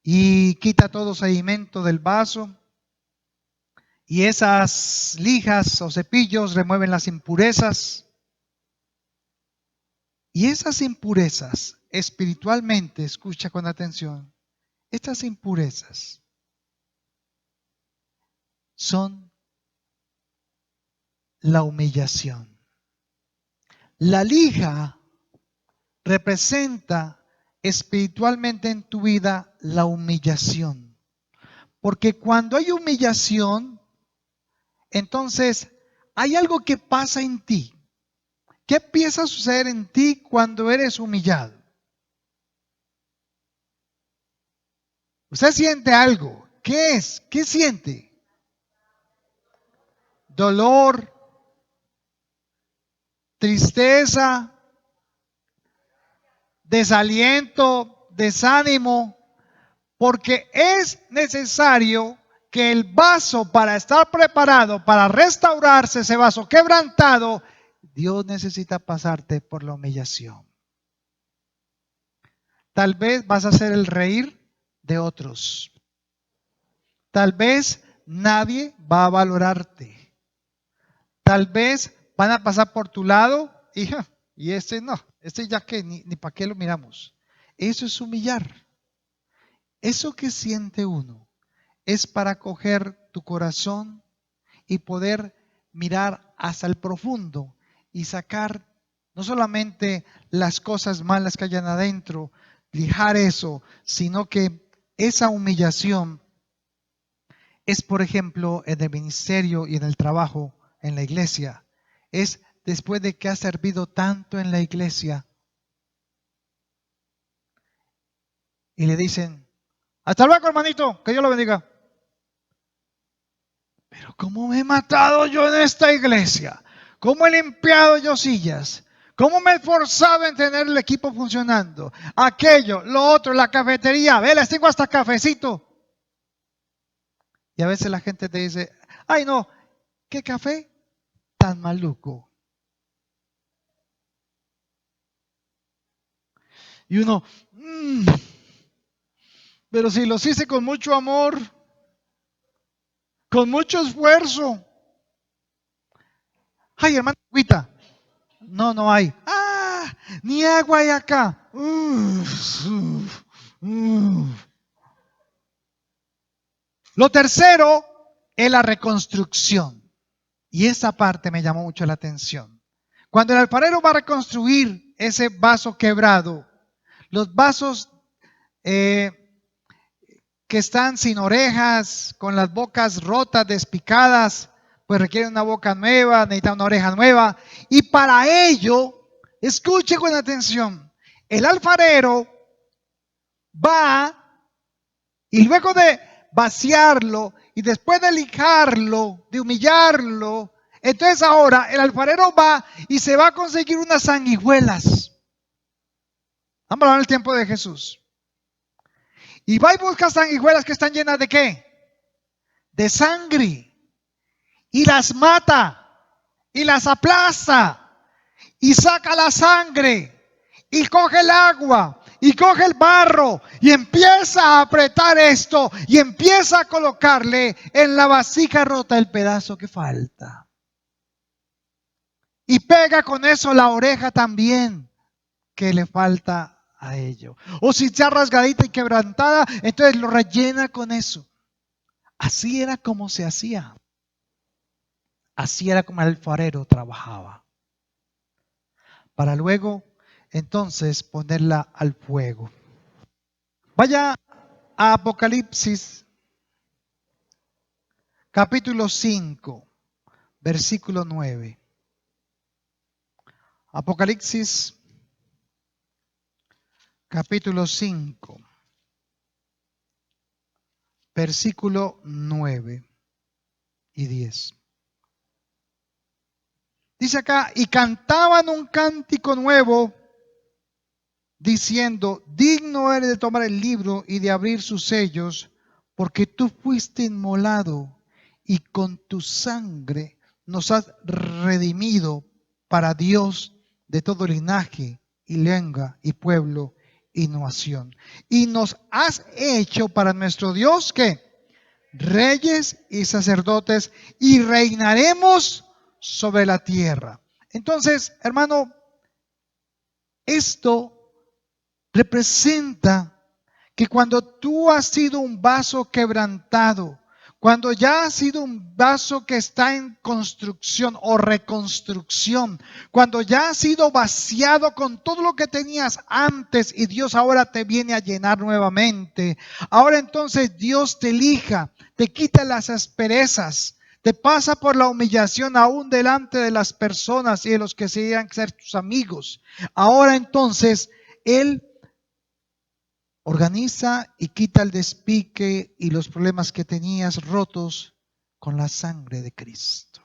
Y quita todo sedimento del vaso. Y esas lijas o cepillos remueven las impurezas. Y esas impurezas, espiritualmente, escucha con atención, estas impurezas son la humillación. La lija representa espiritualmente en tu vida la humillación. Porque cuando hay humillación, entonces hay algo que pasa en ti. ¿Qué empieza a suceder en ti cuando eres humillado? Usted siente algo. ¿Qué es? ¿Qué siente? Dolor, tristeza, desaliento, desánimo, porque es necesario que el vaso, para estar preparado, para restaurarse ese vaso quebrantado, Dios necesita pasarte por la humillación. Tal vez vas a hacer el reír, de otros. Tal vez nadie va a valorarte. Tal vez van a pasar por tu lado y este no, este ya que ni para qué lo miramos. Eso es humillar. Eso que siente uno es para coger tu corazón y poder mirar hasta el profundo y sacar no solamente las cosas malas que hayan adentro, lijar eso, sino que esa humillación es, por ejemplo, en el ministerio y en el trabajo, en la iglesia. Es después de que has servido tanto en la iglesia y le dicen, hasta luego, hermanito, que Dios lo bendiga. Pero ¿cómo me he matado yo en esta iglesia? ¿Cómo he limpiado yo sillas? ¿Cómo me he esforzado en tener el equipo funcionando? Aquello, lo otro, la cafetería. Ve, les tengo hasta cafecito. Y a veces la gente te dice, ay no, ¿qué café tan maluco? Y uno, pero si los hice con mucho amor, con mucho esfuerzo. Ay, hermano, agüita. No, no hay. Ah, ni agua hay acá. Lo tercero es la reconstrucción. Y esa parte me llamó mucho la atención. Cuando el alfarero va a reconstruir ese vaso quebrado, los vasos que están sin orejas, con las bocas rotas, despicadas, pues requieren una boca nueva, necesitan una oreja nueva. Y para ello, escuche con atención, el alfarero va y luego de vaciarlo y después de lijarlo, de humillarlo, entonces ahora el alfarero va y se va a conseguir unas sanguijuelas. Vamos a hablar del tiempo de Jesús. Y va y busca sanguijuelas que están llenas ¿de qué? De sangre. Y las mata. Y las aplasta. Y saca la sangre. Y coge el agua. Y coge el barro. Y empieza a apretar esto. Y empieza a colocarle en la vasija rota el pedazo que falta. Y pega con eso la oreja también que le falta a ello. O si está rasgadita y quebrantada, entonces lo rellena con eso. Así era como se hacía. Así era como el alfarero trabajaba. Para luego, entonces, ponerla al fuego. Vaya a Apocalipsis, capítulo 5, versículo 9. Apocalipsis, capítulo 5, versículo 9 y 10. Dice acá, y cantaban un cántico nuevo, diciendo, digno eres de tomar el libro y de abrir sus sellos, porque tú fuiste inmolado y con tu sangre nos has redimido para Dios de todo linaje y lengua y pueblo y nación. Y nos has hecho para nuestro Dios que reyes y sacerdotes y reinaremos sobre la tierra. Entonces, hermano, esto representa que cuando tú has sido un vaso quebrantado, cuando ya has sido un vaso que está en construcción o reconstrucción, cuando ya has sido vaciado con todo lo que tenías antes y Dios ahora te viene a llenar nuevamente, ahora entonces Dios te elija, te quita las asperezas, te pasa por la humillación aún delante de las personas y de los que se quieran ser tus amigos. Ahora entonces Él organiza y quita el despique y los problemas que tenías rotos con la sangre de Cristo.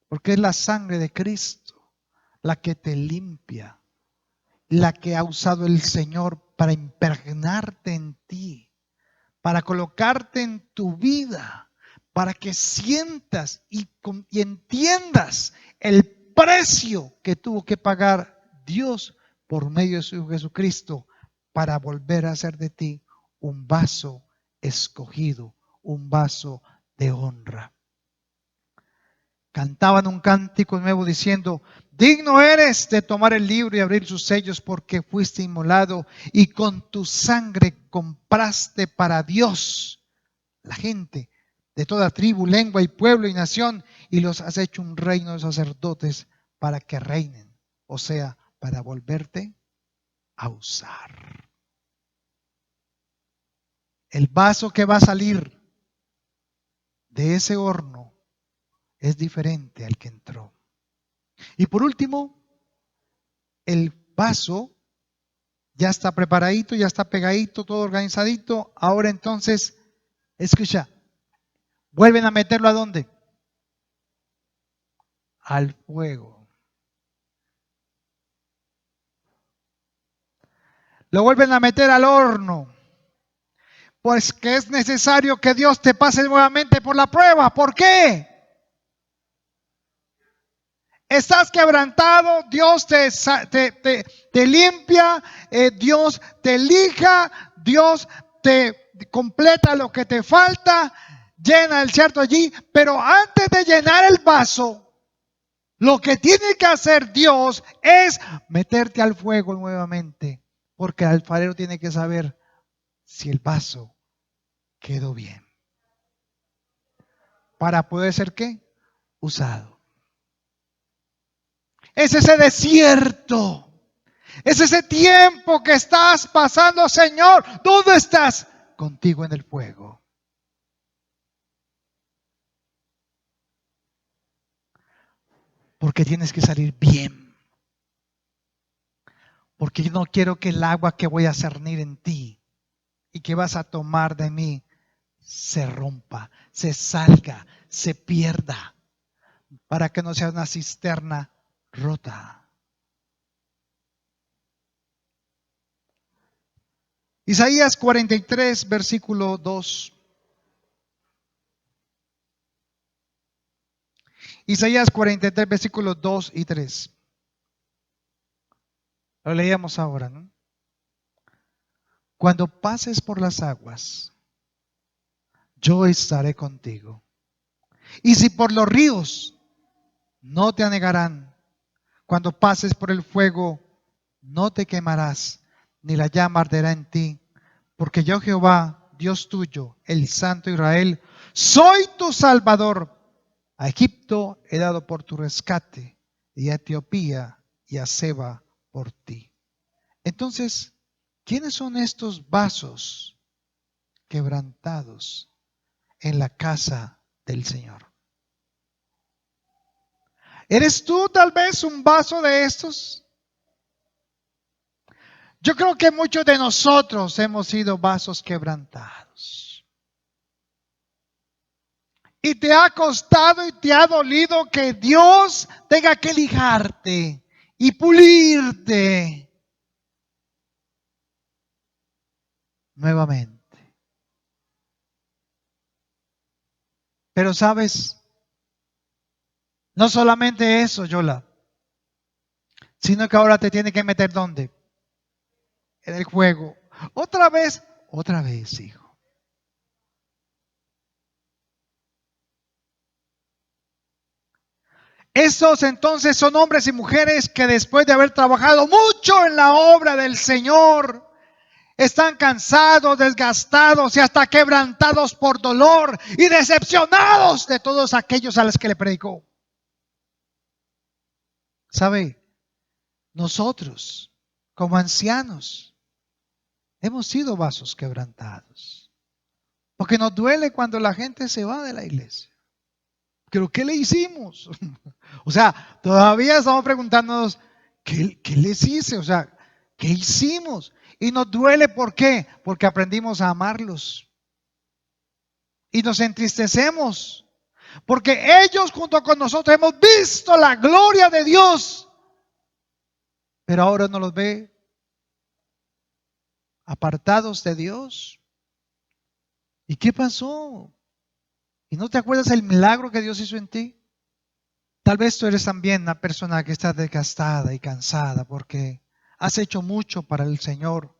Porque es la sangre de Cristo la que te limpia, la que ha usado el Señor para impregnarte en ti, para colocarte en tu vida, para que sientas y entiendas el precio que tuvo que pagar Dios por medio de su Jesucristo para volver a hacer de ti un vaso escogido, un vaso de honra. Cantaban un cántico nuevo diciendo: digno eres de tomar el libro y abrir sus sellos, porque fuiste inmolado y con tu sangre compraste para Dios la gente de toda tribu, lengua y pueblo y nación, y los has hecho un reino de sacerdotes para que reinen, o sea, para volverte a usar. El vaso que va a salir de ese horno es diferente al que entró. Y por último, el vaso ya está preparadito, ya está pegadito, todo organizadito. Ahora entonces, escucha, vuelven a meterlo ¿a dónde? Al fuego. Lo vuelven a meter al horno. Pues que es necesario que Dios te pase nuevamente por la prueba. ¿Por qué? Estás quebrantado, Dios te limpia, Dios te lija, Dios te completa lo que te falta, llena el cierto allí, pero antes de llenar el vaso, lo que tiene que hacer Dios es meterte al fuego nuevamente, porque el alfarero tiene que saber si el vaso quedó bien, para poder ser ¿qué? Usado. Es ese desierto. Es ese tiempo que estás pasando, Señor. ¿Dónde estás? Contigo en el fuego. Porque tienes que salir bien. Porque yo no quiero que el agua que voy a cernir en ti y que vas a tomar de mí se rompa, se salga, se pierda. Para que no sea una cisterna rota. Isaías 43, versículo 2. Isaías 43, versículos 2 y 3. Lo leíamos ahora, ¿no? Cuando pases por las aguas, yo estaré contigo. Y si por los ríos, no te anegarán. Cuando pases por el fuego, no te quemarás, ni la llama arderá en ti. Porque yo, Jehová, Dios tuyo, el Santo Israel, soy tu Salvador. A Egipto he dado por tu rescate, y a Etiopía y a Seba por ti. Entonces, ¿quiénes son estos vasos quebrantados en la casa del Señor? ¿Eres tú tal vez un vaso de estos? Yo creo que muchos de nosotros hemos sido vasos quebrantados. Y te ha costado y te ha dolido que Dios tenga que lijarte y pulirte nuevamente. Pero sabes, no solamente eso, Yola, sino que ahora te tiene que meter ¿dónde? En el juego. Otra vez, hijo. Esos entonces son hombres y mujeres que después de haber trabajado mucho en la obra del Señor, están cansados, desgastados y hasta quebrantados por dolor y decepcionados de todos aquellos a los que le predicó. ¿Sabe? Nosotros, como ancianos, hemos sido vasos quebrantados. Porque nos duele cuando la gente se va de la iglesia. ¿Pero qué le hicimos? O sea, todavía estamos preguntándonos, ¿qué les hice? O sea, ¿qué hicimos? Y nos duele, ¿por qué? Porque aprendimos a amarlos. Y nos entristecemos. Porque ellos junto con nosotros hemos visto la gloria de Dios. Pero ahora no los ve apartados de Dios. ¿Y qué pasó? ¿Y no te acuerdas el milagro que Dios hizo en ti? Tal vez tú eres también una persona que está desgastada y cansada porque has hecho mucho para el Señor,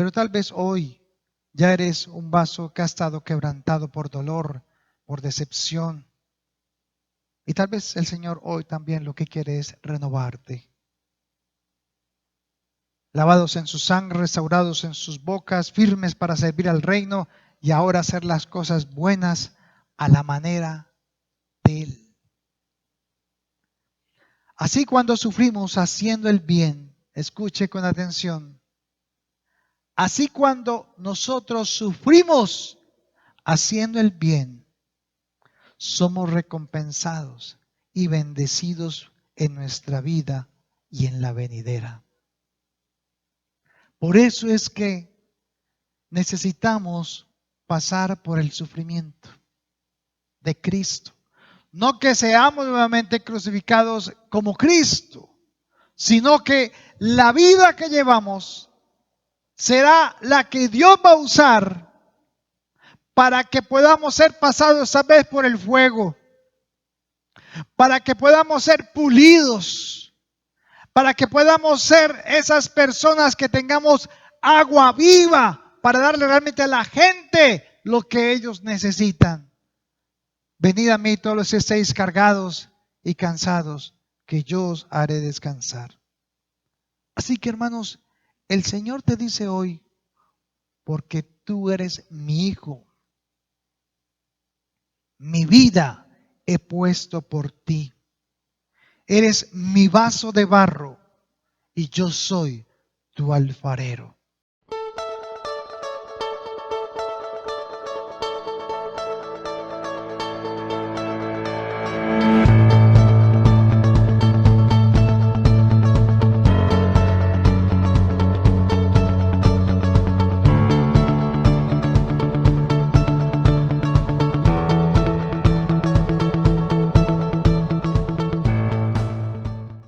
Pero tal vez hoy ya eres un vaso que ha estado quebrantado por dolor, por decepción. Y tal vez el Señor hoy también lo que quiere es renovarte. Lavados en su sangre, restaurados en sus bocas, firmes para servir al reino y ahora hacer las cosas buenas a la manera de Él. Así cuando sufrimos haciendo el bien, escuche con atención, así cuando nosotros sufrimos haciendo el bien, somos recompensados y bendecidos en nuestra vida y en la venidera. Por eso es que necesitamos pasar por el sufrimiento de Cristo. No que seamos nuevamente crucificados como Cristo, sino que la vida que llevamos será la que Dios va a usar para que podamos ser pasados esa vez por el fuego, para que podamos ser pulidos, para que podamos ser esas personas que tengamos agua viva para darle realmente a la gente lo que ellos necesitan. Venid a mí todos los que estéis cargados y cansados, que yo os haré descansar. Así que hermanos, el Señor te dice hoy, porque tú eres mi hijo, mi vida he puesto por ti. Eres mi vaso de barro y yo soy tu alfarero.